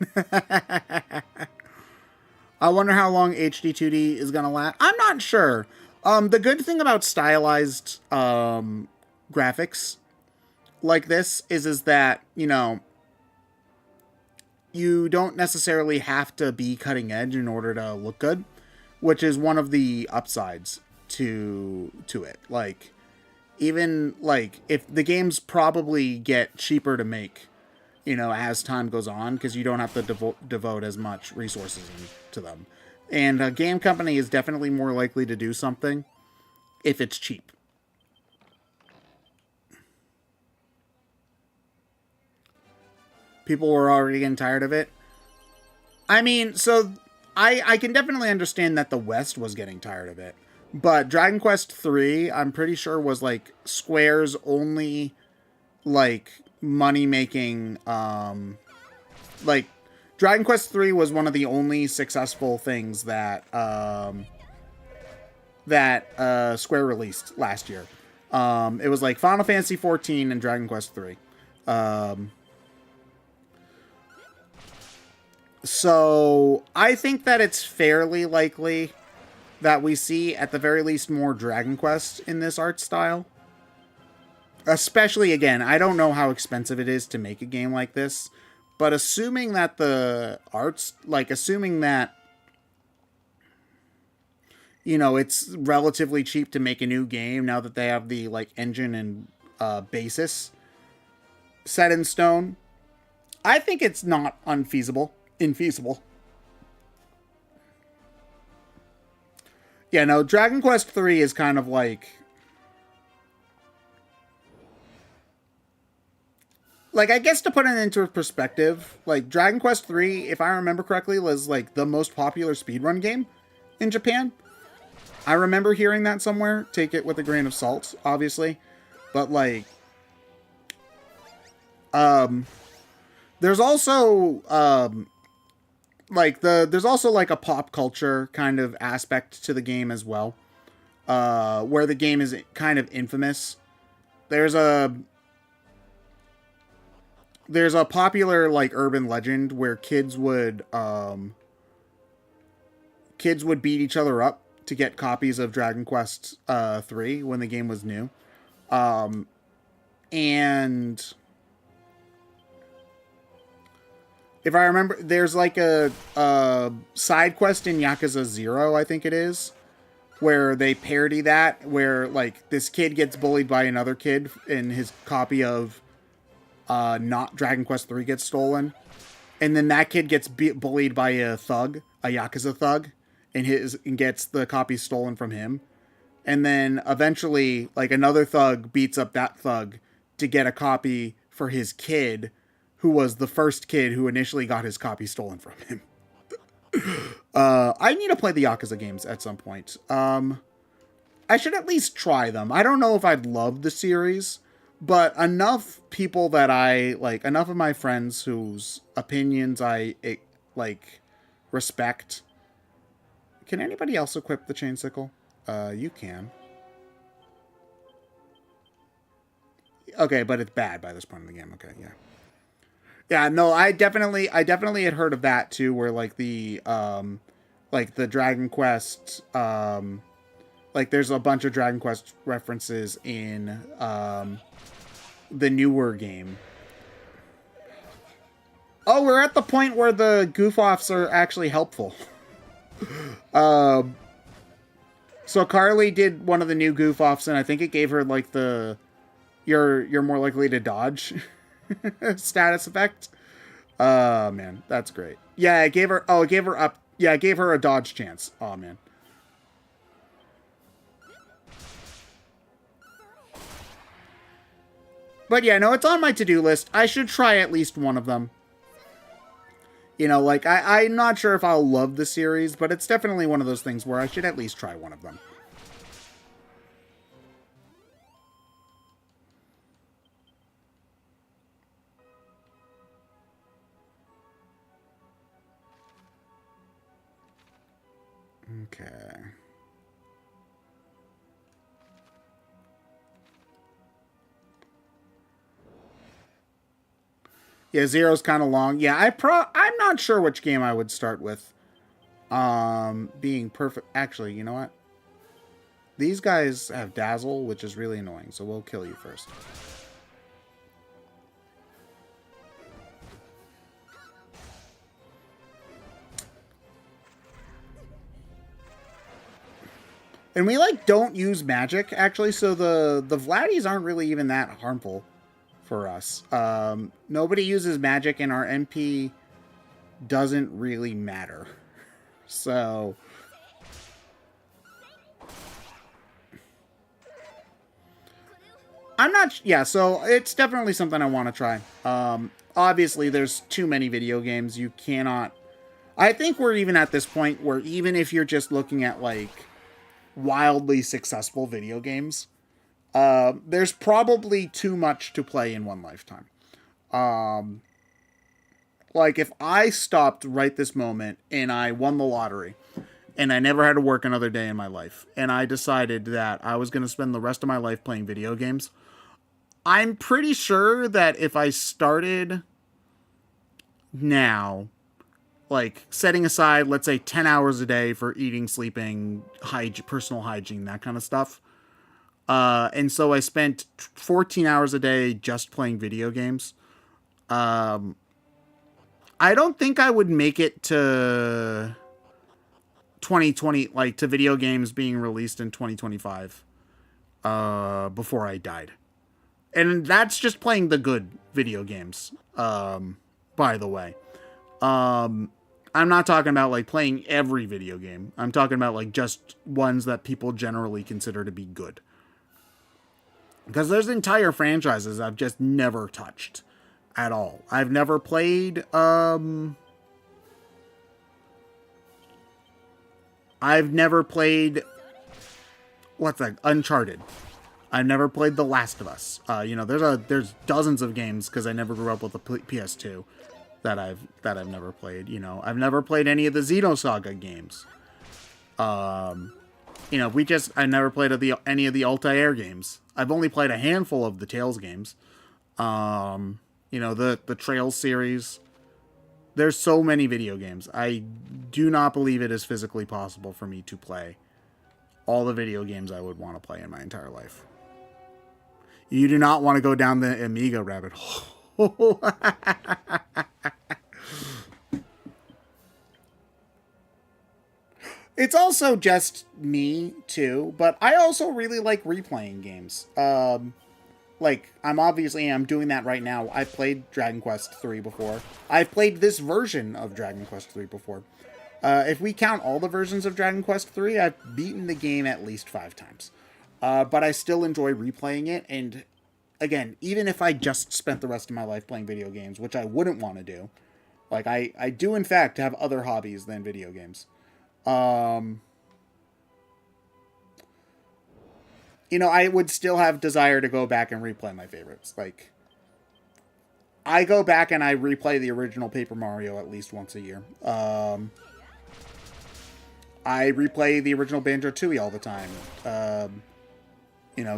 I wonder how long HD 2D is going to last. I'm not sure. The good thing about stylized graphics like this is that, you know, you don't necessarily have to be cutting edge in order to look good, which is one of the upsides to it. Like, even, like, if the games probably get cheaper to make, you know, as time goes on, because you don't have to devote as much resources to them. And a game company is definitely more likely to do something if it's cheap. People were already getting tired of it. I mean, so I can definitely understand that the West was getting tired of it. But Dragon Quest 3, I'm pretty sure, was like Square's only like money-making, like Dragon Quest 3 was one of the only successful things that Square released last year. It was like Final Fantasy 14 and Dragon Quest 3. So I think that it's fairly likely that we see, at the very least, more Dragon Quest in this art style. Especially, again, I don't know how expensive it is to make a game like this, but assuming that the art's, like, assuming that, you know, it's relatively cheap to make a new game now that they have the, like, engine and basis set in stone, I think it's not infeasible. Yeah, no, Dragon Quest 3 is kind of like I guess to put it into perspective, like Dragon Quest 3, if I remember correctly, was like the most popular speedrun game in Japan. I remember hearing that somewhere. Take it with a grain of salt, obviously. But like there's also there's also like a pop culture kind of aspect to the game as well, where the game is kind of infamous. There's a popular like urban legend where kids would beat each other up to get copies of Dragon Quest 3 when the game was new, and if I remember, there's like a side quest in Yakuza 0, I think it is, where they parody that, where like this kid gets bullied by another kid and his copy of not Dragon Quest 3 gets stolen. And then that kid gets bullied by a thug, a Yakuza thug, and gets the copy stolen from him. And then eventually, like, another thug beats up that thug to get a copy for his kid, who was the first kid who initially got his copy stolen from him. I need to play the Yakuza games at some point. I should at least try them. I don't know if I'd love the series, but enough people that I, like, enough of my friends whose opinions I, like, respect. Can anybody else equip the chain sickle? You can. Okay, but it's bad by this point in the game. Okay, yeah. Yeah, no, I definitely had heard of that too, where like the Dragon Quest, like there's a bunch of Dragon Quest references in the newer game. Oh, we're at the point where the goof-offs are actually helpful. So Carly did one of the new goof-offs, and I think it gave her like the you're more likely to dodge status effect. Man, that's great. Yeah, it gave her a dodge chance. Oh man. But yeah, no, it's on my to-do list. I should try at least one of them. You know, like, I'm not sure if I'll love the series, but it's definitely one of those things where I should at least try one of them. Okay. Yeah, Zero's kind of long. Yeah, I'm not sure which game I would start with. Being perfect. Actually, you know what? These guys have Dazzle, which is really annoying, so we'll kill you first. And we, like, don't use magic, actually, so the Vladdies aren't really even that harmful for us. Nobody uses magic, and our MP doesn't really matter. So... I'm not... Yeah, so it's definitely something I want to try. Obviously, there's too many video games. You cannot... I think we're even at this point where even if you're just looking at, like, wildly successful video games, there's probably too much to play in one lifetime. Like, if I stopped right this moment and I won the lottery and I never had to work another day in my life, and I decided that I was going to spend the rest of my life playing video games, I'm pretty sure that if I started now, like setting aside, let's say 10 hours a day for eating, sleeping, personal hygiene, that kind of stuff. And so I spent 14 hours a day just playing video games. I don't think I would make it to 2020, like to video games being released in 2025, before I died. And that's just playing the good video games, by the way. I'm not talking about like playing every video game. I'm talking about like just ones that people generally consider to be good. Because there's entire franchises I've just never touched at all. I've never played, what's that? Uncharted. I've never played The Last of Us. There's dozens of games because I never grew up with a PS2 that I've never played. I've never played any of the Xenosaga games. I never played any of the Altair games. I've only played a handful of the Tales games. The Trails series. There's so many video games. I do not believe it is physically possible for me to play all the video games I would want to play in my entire life. You do not want to go down the Amiga rabbit hole. It's also just me, too, but I also really like replaying games. I'm doing that right now. I've played Dragon Quest 3 before. I've played this version of Dragon Quest 3 before. If we count all the versions of Dragon Quest 3, I've beaten the game at least 5 times. But I still enjoy replaying it, and again, even if I just spent the rest of my life playing video games, which I wouldn't want to do, like, I do in fact have other hobbies than video games. I would still have desire to go back and replay my favorites. Like, I go back and I replay the original Paper Mario at least once a year. I replay the original Banjo-Tooie all the time.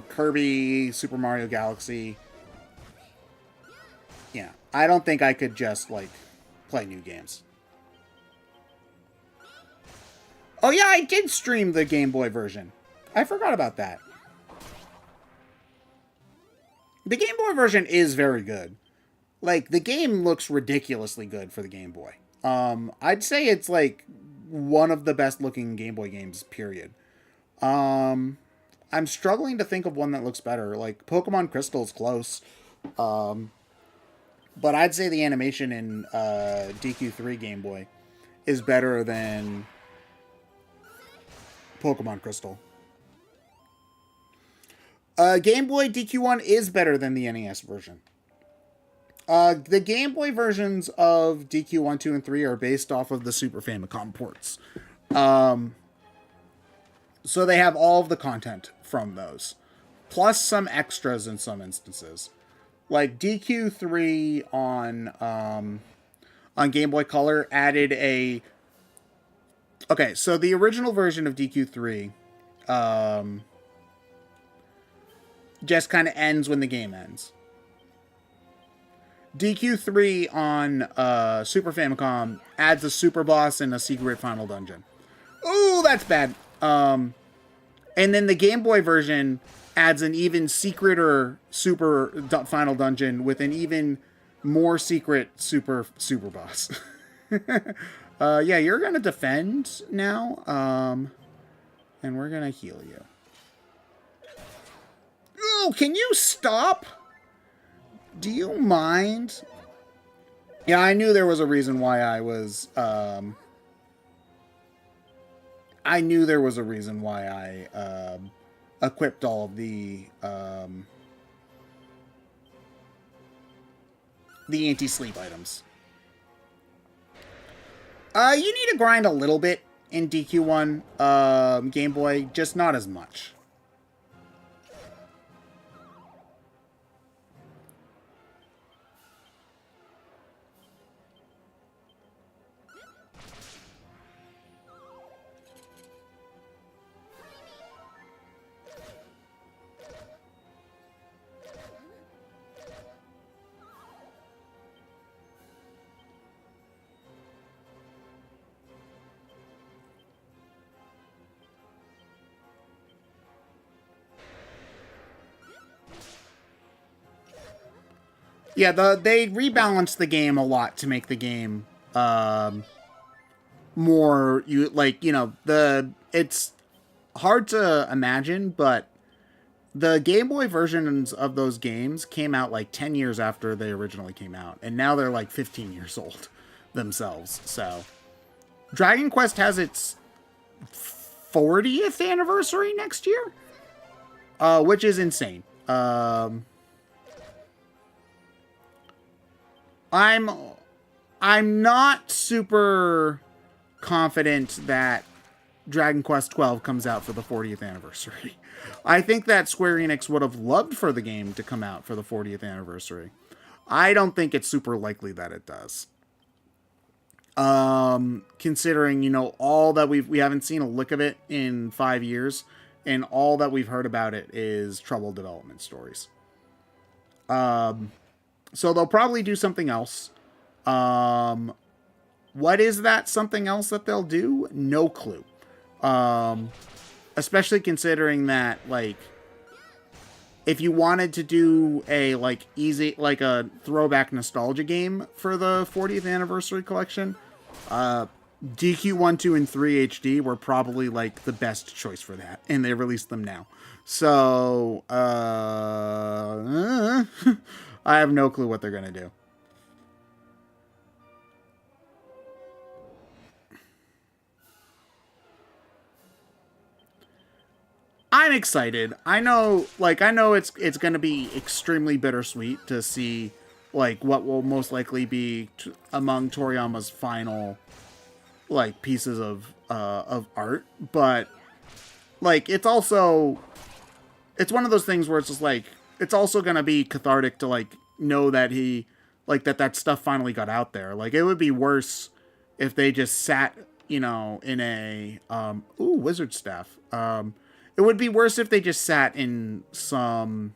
Kirby, Super Mario Galaxy. Yeah, I don't think I could just, like, play new games. Oh yeah, I did stream the Game Boy version. I forgot about that. The Game Boy version is very good. Like, the game looks ridiculously good for the Game Boy. I'd say it's, like, one of the best looking Game Boy games, period. I'm struggling to think of one that looks better. Like, Pokemon Crystal's close. But I'd say the animation in DQ3 Game Boy is better than Pokemon Crystal. Game Boy DQ1 is better than the NES version. The Game Boy versions of DQ1, 2, and 3 are based off of the Super Famicom ports. So they have all of the content from those, plus some extras in some instances. Like DQ3 on Game Boy Color added a Okay, so the original version of DQ3 just kind of ends when the game ends. DQ3 on Super Famicom adds a super boss and a secret final dungeon. Ooh, that's bad. And then the Game Boy version adds an even secreter super final dungeon with an even more secret super boss. Yeah, you're gonna defend now, and we're gonna heal you. Ooh, can you stop? Do you mind? Yeah, I knew there was a reason why I was, I knew there was a reason why I, equipped all of the anti-sleep items. You need to grind a little bit in DQ1, Game Boy, just not as much. Yeah, they rebalanced the game a lot to make the game more it's hard to imagine, but the Game Boy versions of those games came out like 10 years after they originally came out, and now they're like 15 years old themselves. So Dragon Quest has its 40th anniversary next year, which is insane. I'm not super confident that Dragon Quest 12 comes out for the 40th anniversary. I think that Square Enix would have loved for the game to come out for the 40th anniversary. I don't think it's super likely that it does. Considering, all that we haven't seen a lick of it in 5 years, and all that we've heard about it is troubled development stories. So they'll probably do something else. What is that something else that they'll do? No clue. Especially considering that, if you wanted to do a, a throwback nostalgia game for the 40th anniversary collection, DQ 1, 2, and 3 HD were probably, the best choice for that, and they released them now. So, I have no clue what they're going to do. I'm excited. I know it's going to be extremely bittersweet to see, what will most likely be among Toriyama's final, pieces of art. But, it's also, it's one of those things where it's just, it's also going to be cathartic to, know that he, that stuff finally got out there. It would be worse if they just sat, in a, wizard staff. It would be worse if they just sat in some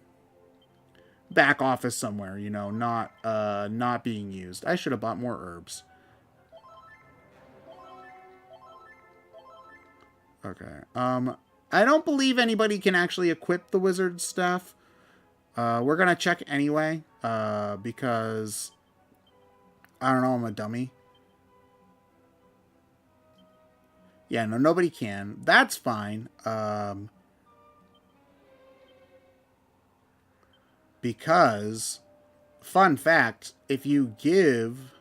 back office somewhere, not being used. I should have bought more herbs. Okay. I don't believe anybody can actually equip the wizard staff. We're gonna check anyway, because I don't know, I'm a dummy. Yeah, no, nobody can. That's fine. Because, fun fact, if you give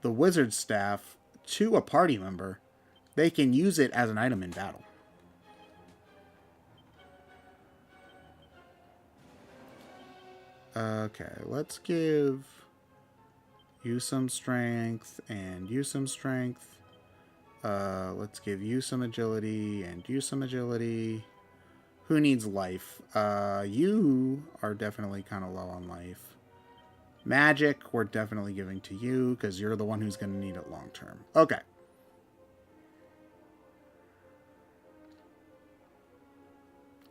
the wizard staff to a party member, they can use it as an item in battle. Okay, let's give you some strength and you some strength. Let's give you some agility and you some agility. Who needs life? You are definitely kind of low on life. Magic, we're definitely giving to you because you're the one who's going to need it long term. Okay.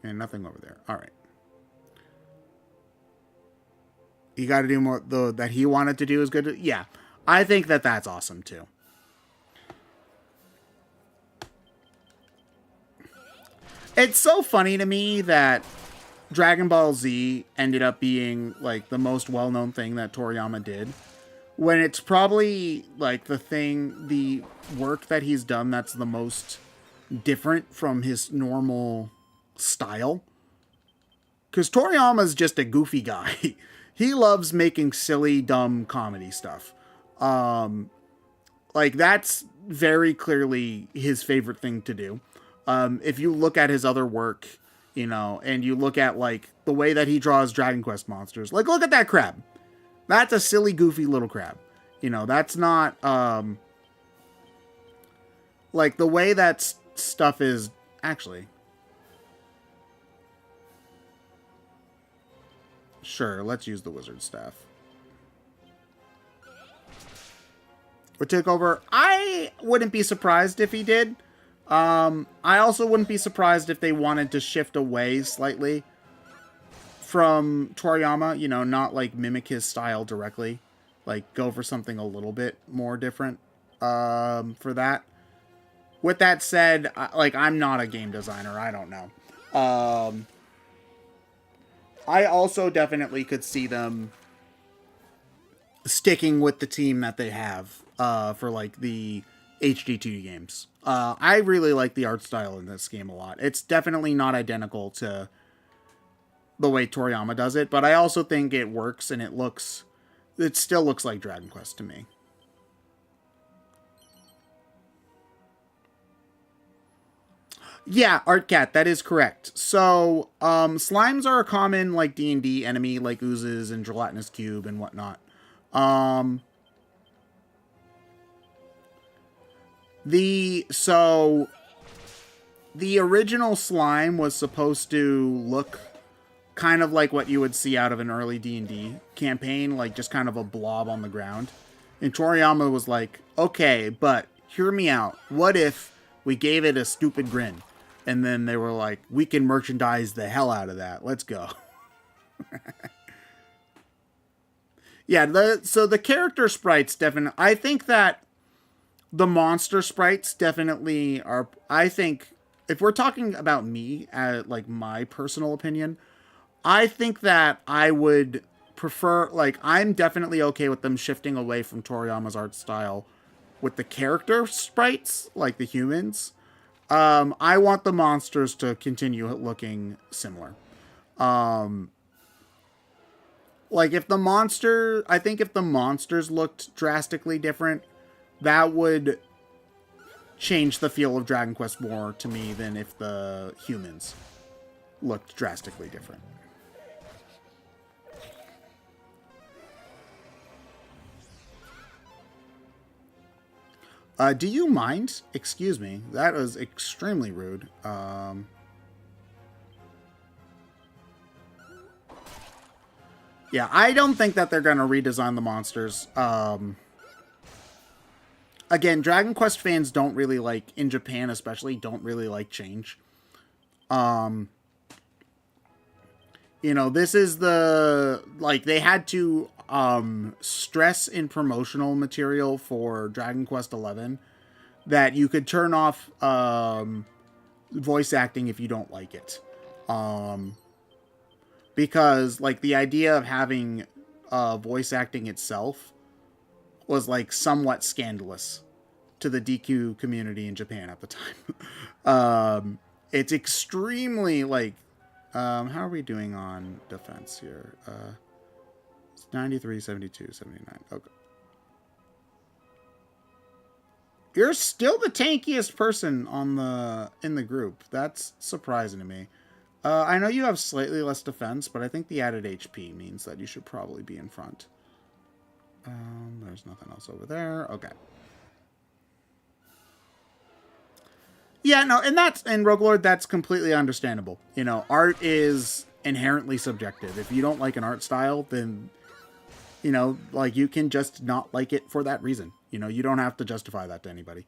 And nothing over there. All right. You got to do more, though, that he wanted to do is good. Yeah. I think that that's awesome, too. It's so funny to me that Dragon Ball Z ended up being, like, the most well-known thing that Toriyama did, when it's probably, like, the work that he's done that's the most different from his normal style. Because Toriyama's just a goofy guy. He loves making silly, dumb comedy stuff. Like, that's very clearly his favorite thing to do. If you look at his other work, you know, and you look at, like, the way that he draws Dragon Quest monsters, like, look at that crab. That's a silly, goofy little crab. You know, that's not, like, the way that stuff is, actually. Sure, let's use the wizard staff. Would take over. I wouldn't be surprised if he did. I also wouldn't be surprised if they wanted to shift away slightly from Toriyama, you know, not like mimic his style directly, like go for something a little bit more different for that. With that said, I'm not a game designer. I don't know. I also definitely could see them sticking with the team that they have for like the HD2 games. I really like the art style in this game a lot. It's definitely not identical to the way Toriyama does it, but I also think it works and it still looks like Dragon Quest to me. Yeah, Artcat, that is correct. So, slimes are a common, like, D&D enemy, like oozes and gelatinous cube and whatnot. The original slime was supposed to look kind of like what you would see out of an early D&D campaign, like just kind of a blob on the ground. And Toriyama was like, okay, but hear me out. What if we gave it a stupid grin? And then they were like, we can merchandise the hell out of that. Let's go. Yeah, so the character sprites definitely... I think that the monster sprites definitely are... I think, if we're talking about me, like my personal opinion, I think that I would prefer... Like, I'm definitely okay with them shifting away from Toriyama's art style with the character sprites, like the humans. I want the monsters to continue looking similar. Like if the monsters looked drastically different, that would change the feel of Dragon Quest more to me than if the humans looked drastically different. Do you mind? Excuse me. That was extremely rude. Yeah, I don't think that they're going to redesign the monsters. Again, Dragon Quest fans don't really like, in Japan especially, don't really like change. You know, this is they had to stress in promotional material for Dragon Quest XI that you could turn off voice acting if you don't like it. Because, like, the idea of having voice acting itself was, like, somewhat scandalous to the DQ community in Japan at the time. It's extremely, like... how are we doing on defense here? It's 93, 72, 79. Okay. You're still the tankiest person in the group. That's surprising to me. I know you have slightly less defense, but I think the added HP means that you should probably be in front. There's nothing else over there. Okay. Yeah, no, and Rogue Lord, that's completely understandable. You know, art is inherently subjective. If you don't like an art style, then, you know, like, you can just not like it for that reason. You know, you don't have to justify that to anybody.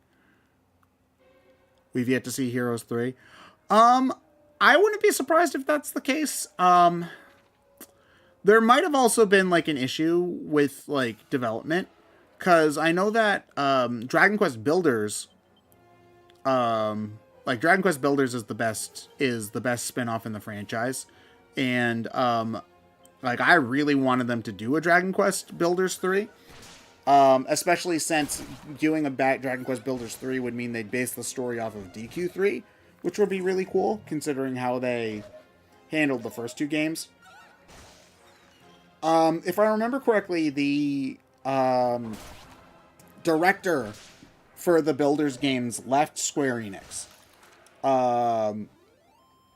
We've yet to see Heroes 3. I wouldn't be surprised if that's the case. There might have also been like an issue with like development, because I know that Dragon Quest Builders, like Dragon Quest Builders is the best spin-off in the franchise, and like I really wanted them to do a Dragon Quest Builders 3. Especially since doing a Dragon Quest Builders 3 would mean they'd base the story off of DQ3, which would be really cool considering how they handled the first two games. If I remember correctly, the director for the Builders games left Square Enix.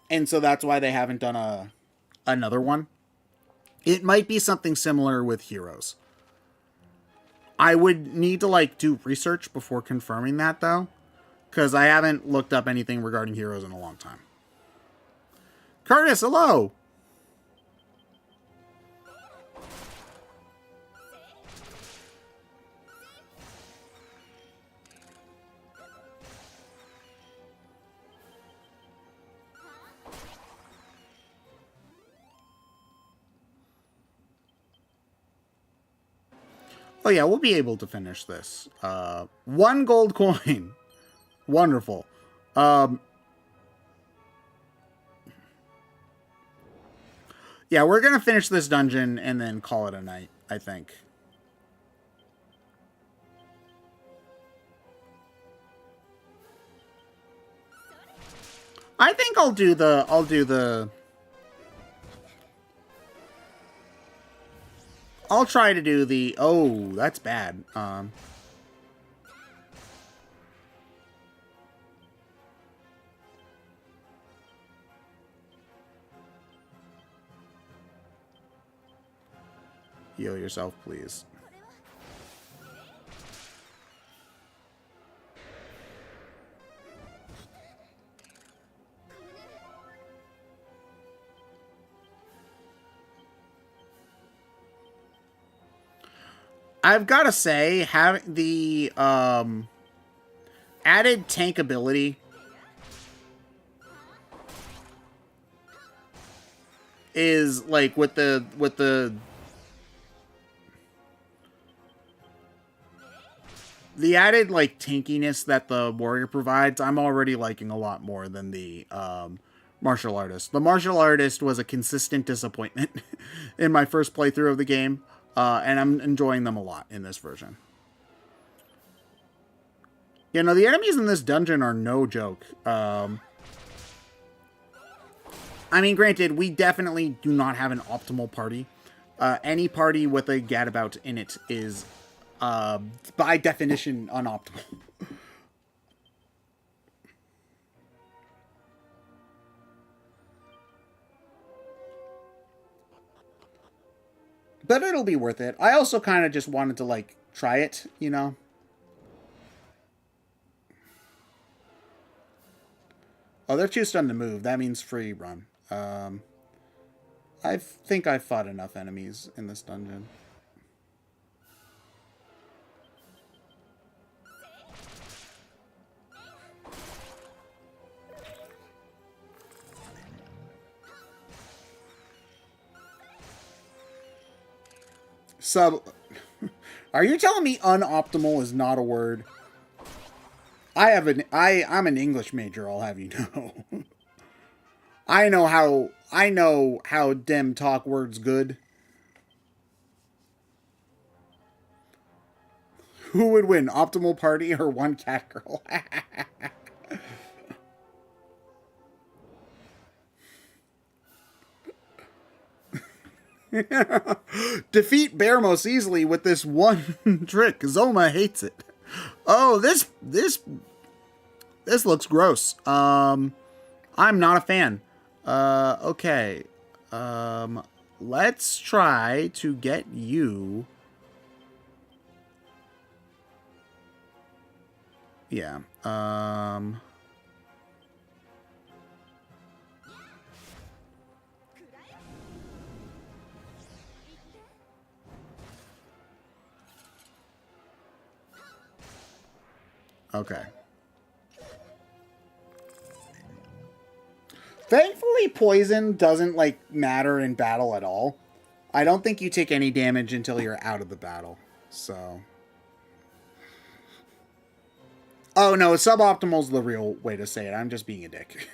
And so that's why they haven't done another one. It might be something similar with Heroes. I would need to like do research before confirming that though, because I haven't looked up anything regarding Heroes in a long time. Curtis, hello. Oh yeah, we'll be able to finish this. 1 gold coin. Wonderful. Yeah, we're going to finish this dungeon and then call it a night, I think. I think I'll do the I'll try to do the... Oh, that's bad. Heal yourself, please. I've got to say, having the added tank ability is like with the added like tankiness that the warrior provides, I'm already liking a lot more than the martial artist. The martial artist was a consistent disappointment in my first playthrough of the game. And I'm enjoying them a lot in this version. You know, the enemies in this dungeon are no joke. I mean, granted, we definitely do not have an optimal party. Any party with a gadabout in it is, by definition, unoptimal. But it'll be worth it. I also kind of just wanted to, like, try it, you know? Oh, they're too stunned to move. That means free run. I think I've fought enough enemies in this dungeon. Are you telling me unoptimal is not a word? I'm an English major, I'll have you know. I know how dem talk words good. Who would win, optimal party or one cat girl? Defeat Bear most easily with this one trick. Zoma hates it. Oh, this looks gross. I'm not a fan. Okay. Let's try to get you. Yeah. Okay. Thankfully, poison doesn't, like, matter in battle at all. I don't think you take any damage until you're out of the battle. So... Oh, no, suboptimal's the real way to say it. I'm just being a dick.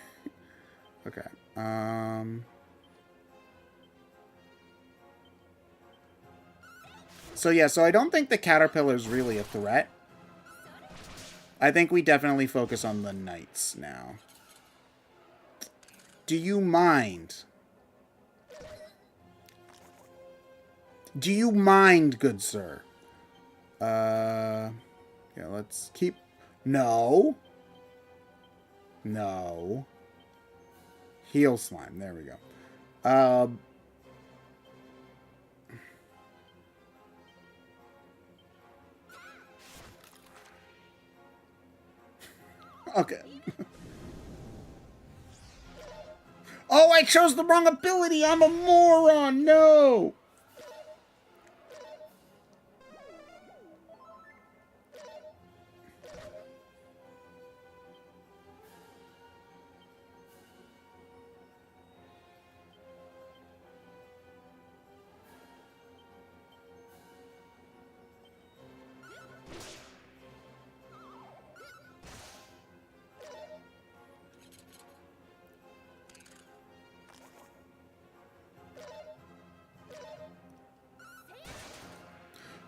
Okay. So, yeah, so I don't think the caterpillar's really a threat. I think we definitely focus on the knights now. Do you mind? Do you mind, good sir? Yeah, let's keep... No. No. Heal slime. There we go. Okay. Oh, I chose the wrong ability. I'm a moron. No.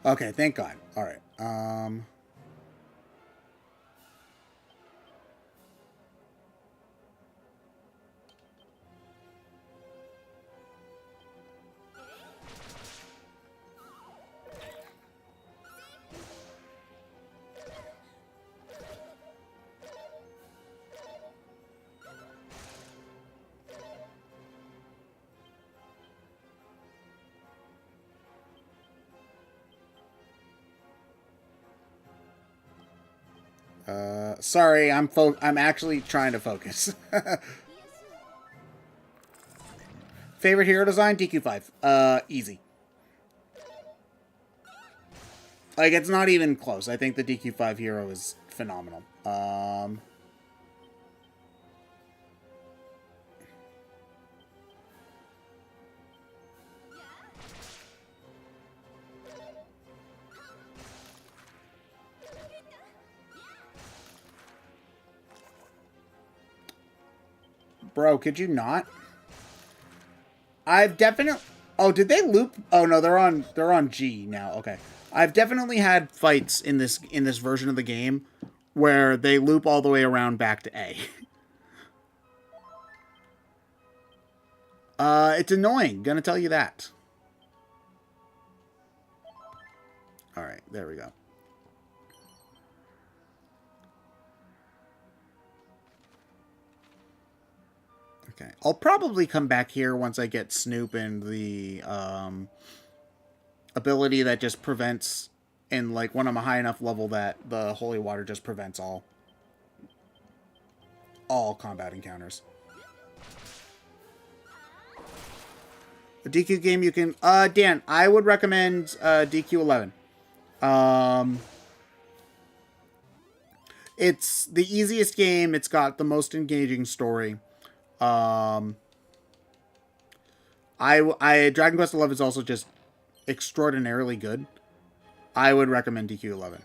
Okay, thank God. All right. Sorry, I'm actually trying to focus. Favorite hero design? DQ5. Easy. Like, it's not even close. I think the DQ5 hero is phenomenal. Bro, could you not? I've definitely... Oh, did they loop? Oh no, they're on G now. Okay. I've definitely had fights in this version of the game where they loop all the way around back to A. It's annoying, gonna tell you that. All right, there we go. Okay, I'll probably come back here once I get Snoop and the ability that just prevents, and like when I'm a high enough level that the holy water just prevents all combat encounters. A DQ game you can... Dan, I would recommend DQ11. It's the easiest game. It's got the most engaging story. Dragon Quest XI is also just extraordinarily good. I would recommend DQ11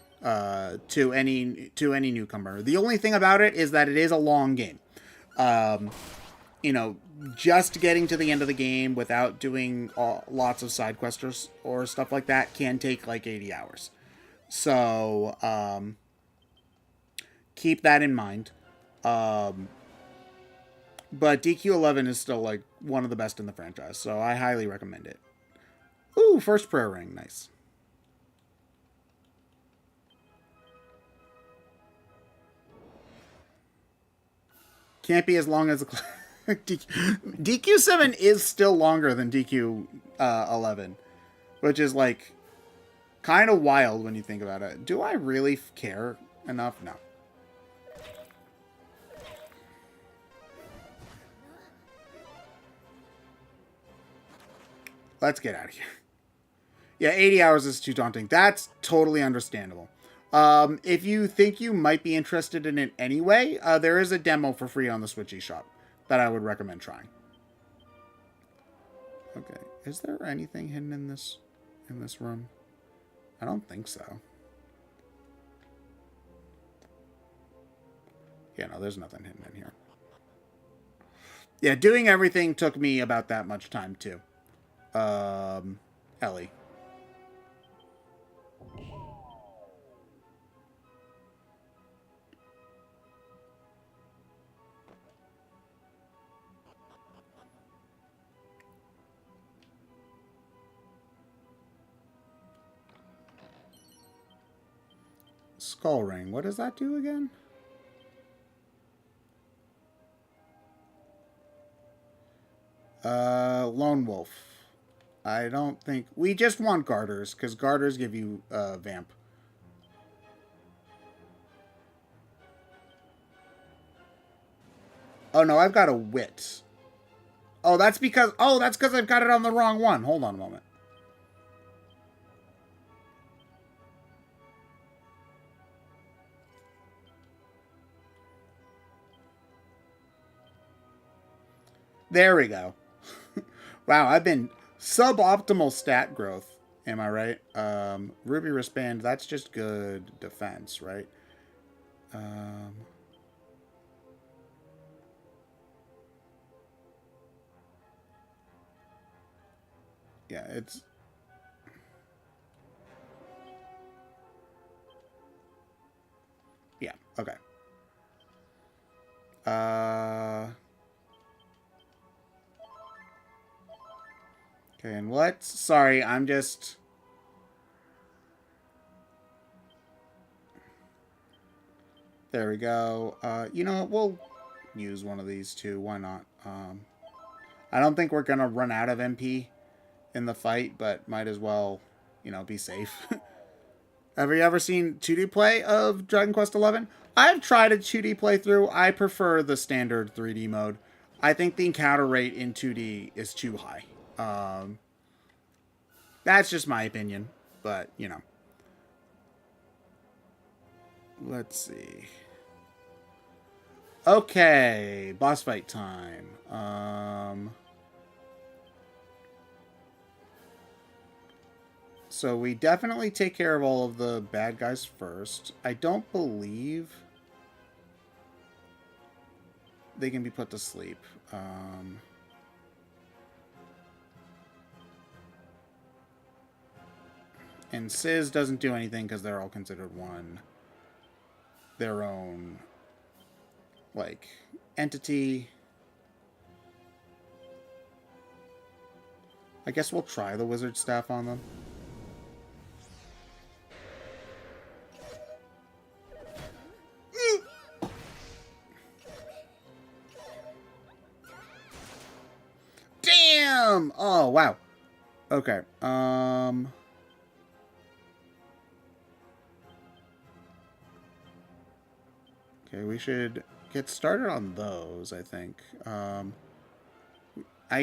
to any newcomer. The only thing about it is that it is a long game. You know, just getting to the end of the game without doing lots of side quests or stuff like that can take like 80 hours. So keep that in mind. But DQ11 is still like one of the best in the franchise, so I highly recommend it. Ooh, first prayer ring, nice. Can't be as long as the DQ7 is still longer than DQ11, which is like kind of wild when you think about it. Do I really care enough? No. Let's get out of here. Yeah, 80 hours is too daunting. That's totally understandable. If you think you might be interested in it anyway, there is a demo for free on the Switch eShop. that I would recommend trying. Okay, is there anything hidden in this room? I don't think so. Yeah, no, there's nothing hidden in here. Yeah, doing everything took me about that much time too. Ellie. Skull ring. What does that do again? Lone wolf. I don't think... We just want garters, because garters give you, vamp. Oh, no, I've got a wit. Oh, that's because... Oh, that's because I've got it on the wrong one. Hold on a moment. There we go. Wow, I've been suboptimal stat growth. Am I right? Ruby wristband, that's just good defense, right? Yeah, it's... Yeah, okay. Okay, and what? Sorry, I'm just... There we go. You know what? We'll use one of these two. Why not? I don't think we're going to run out of MP in the fight, but might as well, you know, be safe. Have you ever seen 2D play of Dragon Quest XI? I've tried a 2D playthrough. I prefer the standard 3D mode. I think the encounter rate in 2D is too high. That's just my opinion, but, you know. Let's see. Okay, boss fight time. So we definitely take care of all of the bad guys first. I don't believe they can be put to sleep. And Sizz doesn't do anything because they're all considered their own, like, entity. I guess we'll try the wizard staff on them. Damn! Oh, wow. Okay. Okay, we should get started on those, I think. I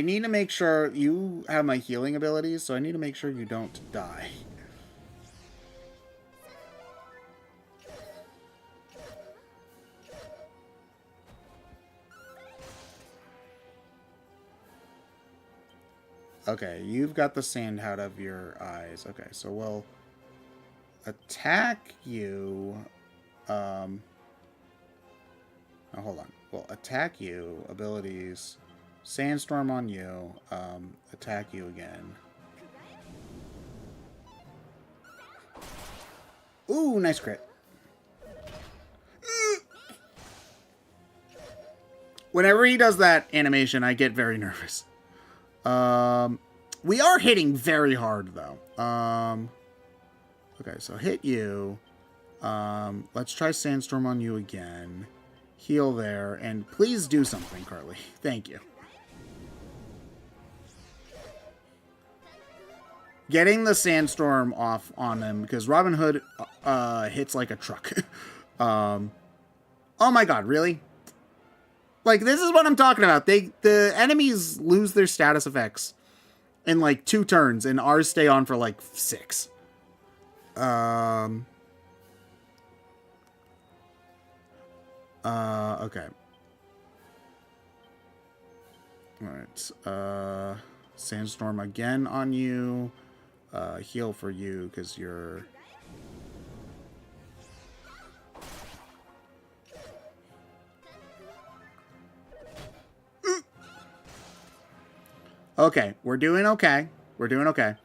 need to make sure you have my healing abilities, so I need to make sure you don't die. Okay, you've got the sand out of your eyes. Okay, so we'll attack you. Oh, hold on. We'll attack you. Abilities. Sandstorm on you. Attack you again. Ooh, nice crit. Whenever he does that animation, I get very nervous. We are hitting very hard, though. Okay, so hit you. Let's try Sandstorm on you again. Heal there, and please do something, Carly. Thank you. Getting the Sandstorm off on him, because Robin Hood hits like a truck. Oh my god, really? Like, this is what I'm talking about. The enemies lose their status effects in like 2 turns, and ours stay on for like 6. Okay. Alright. Sandstorm again on you. Heal for you, because you're... Okay, we're doing okay. We're doing okay.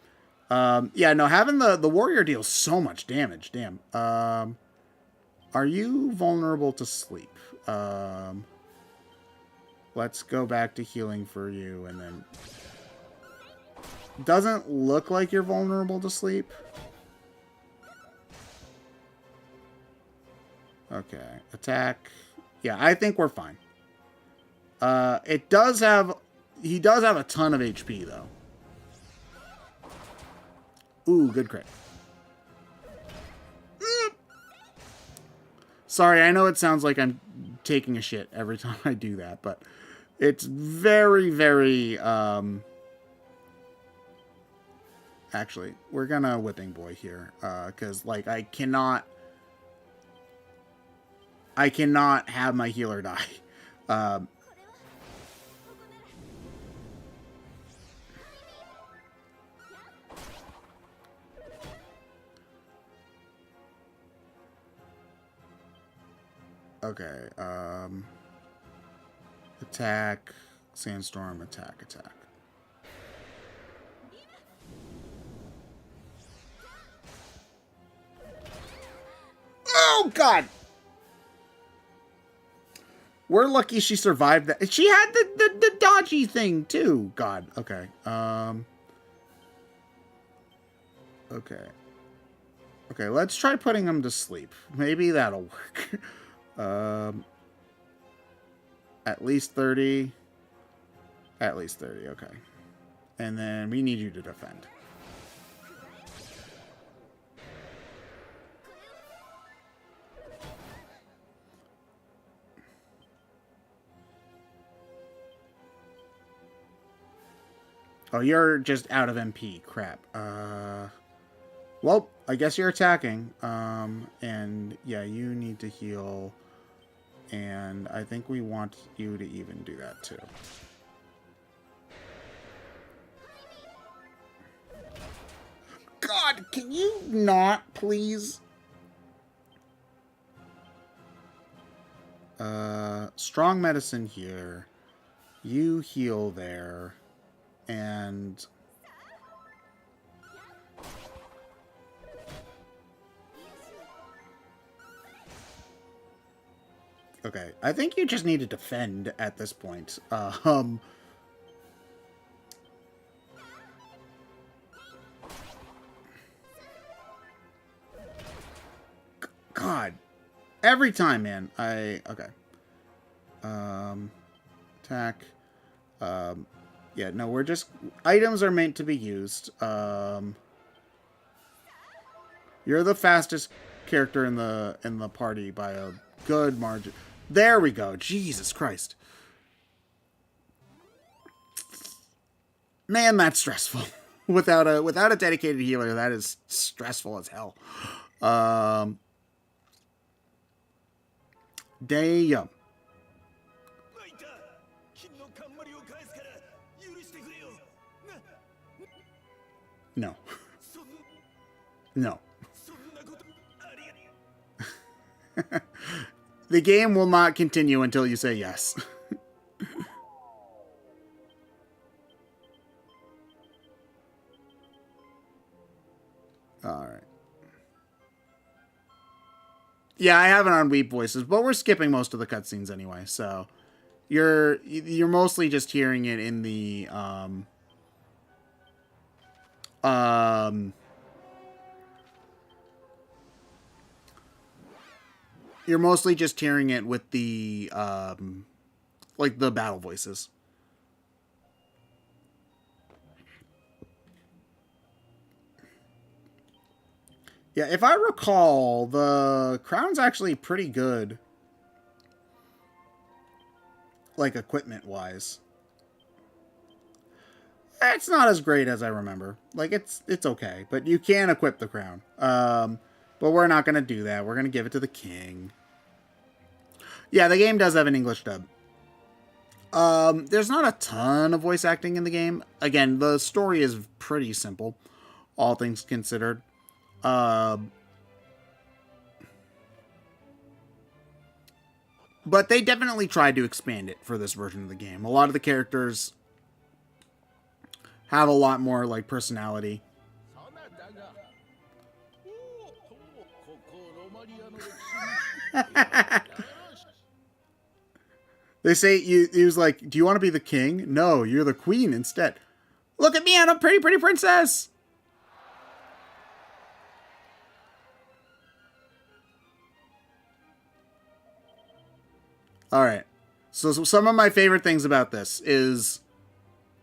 Yeah, no, having the warrior deals so much damage. Damn. Are you vulnerable to sleep? Let's go back to healing for you, and then... Doesn't look like you're vulnerable to sleep. Okay, attack. Yeah, I think we're fine. It does have... He does have a ton of HP, though. Ooh, good crit. Sorry, I know it sounds like I'm taking a shit every time I do that, but it's very, very... Actually, we're gonna Whipping Boy here, because, like, I cannot have my healer die. Okay, attack, Sandstorm, attack. Oh, God! We're lucky she survived that. She had the dodgy thing, too. God, okay. Okay. Okay, let's try putting him to sleep. Maybe that'll work. At least 30. At least 30, okay. And then we need you to defend. Oh, you're just out of MP. Crap. Well, I guess you're attacking. And yeah, you need to heal. And I think we want you to even do that too. God, can you not, please? Strong medicine here. You heal there. And... Okay, I think you just need to defend at this point. God. Every time, man. Okay. Attack. Yeah, no, we're just... Items are meant to be used. You're the fastest character in the party by a good margin. There we go. Jesus Christ. Man, that's stressful. Without a dedicated healer, that is stressful as hell. Damn. No. No. The game will not continue until you say yes. Alright. Yeah, I have it on Weep Voices, but we're skipping most of the cutscenes anyway, so you're mostly just hearing it in the you're mostly just hearing it with the like the battle voices. Yeah, if I recall, the crown's actually pretty good. Like, equipment-wise. It's not as great as I remember. Like, it's okay. But you can equip the crown. But we're not going to do that. We're going to give it to the king. Yeah, the game does have an English dub. There's not a ton of voice acting in the game. Again, the story is pretty simple, all things considered. But they definitely tried to expand it for this version of the game. A lot of the characters have a lot more like personality. They say he was like, "Do you want to be the king?" No, you're the queen instead. Look at me, I'm a pretty, pretty princess. All right. So some of my favorite things about this is,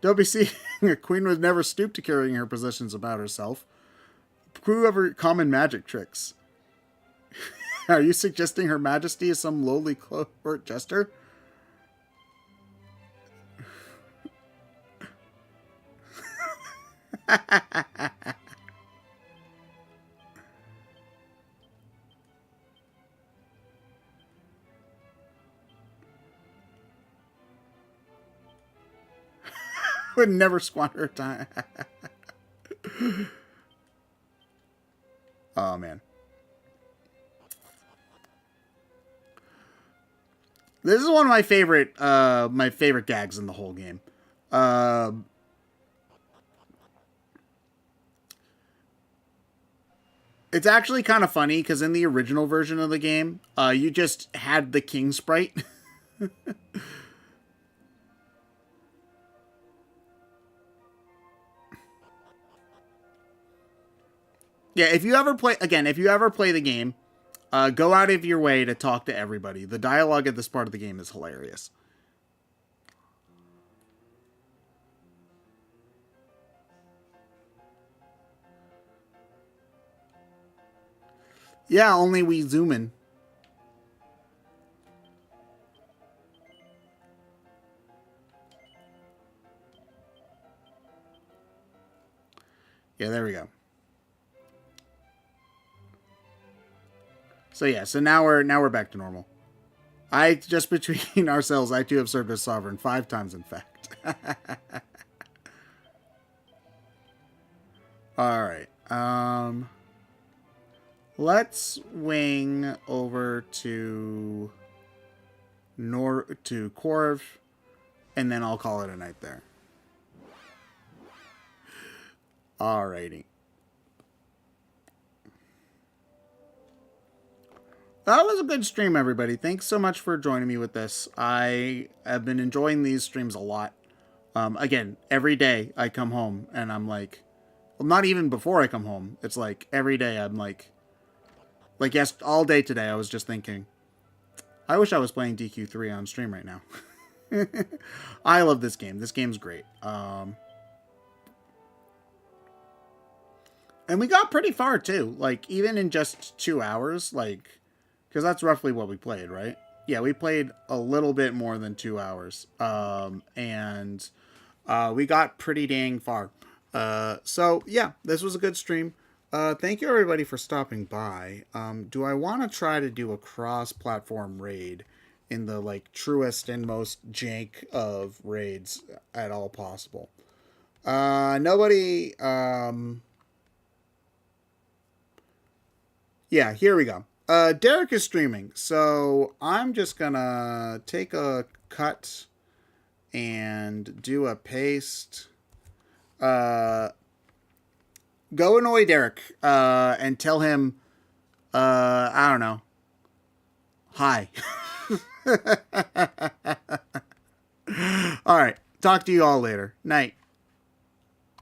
don't be seeing a queen would never stoop to carrying her possessions about herself. Whoever common magic tricks. Are you suggesting Her Majesty is some lowly court jester? Would never squander her time. Oh man. This is one of my favorite gags in the whole game. It's actually kind of funny because in the original version of the game, you just had the king sprite. Yeah, if you ever play the game, go out of your way to talk to everybody. The dialogue at this part of the game is hilarious. Yeah, only we zoom in. Yeah, there we go. So yeah, so now we're back to normal. I just between ourselves, I too have served as sovereign 5 times, in fact. All right. Let's wing over to Corv, and then I'll call it a night there. Alrighty. That was a good stream, everybody. Thanks so much for joining me with this. I have been enjoying these streams a lot. Again, every day I come home and I'm like, well, not even before I come home. It's like every day I'm like yes, all day today I was just thinking, I wish I was playing DQ3 on stream right now. I love this game. This game's great. And we got pretty far too. Like even in just 2 hours, like, because that's roughly what we played, right? Yeah, we played a little bit more than 2 hours. And we got pretty dang far. So yeah, this was a good stream. Thank you everybody for stopping by. Do I want to try to do a cross-platform raid in the like truest and most jank of raids at all possible? Nobody. Yeah, here we go. Derek is streaming, so I'm just gonna take a cut and do a paste. Go annoy Derek and tell him, I don't know, hi. All right, talk to you all later. Night.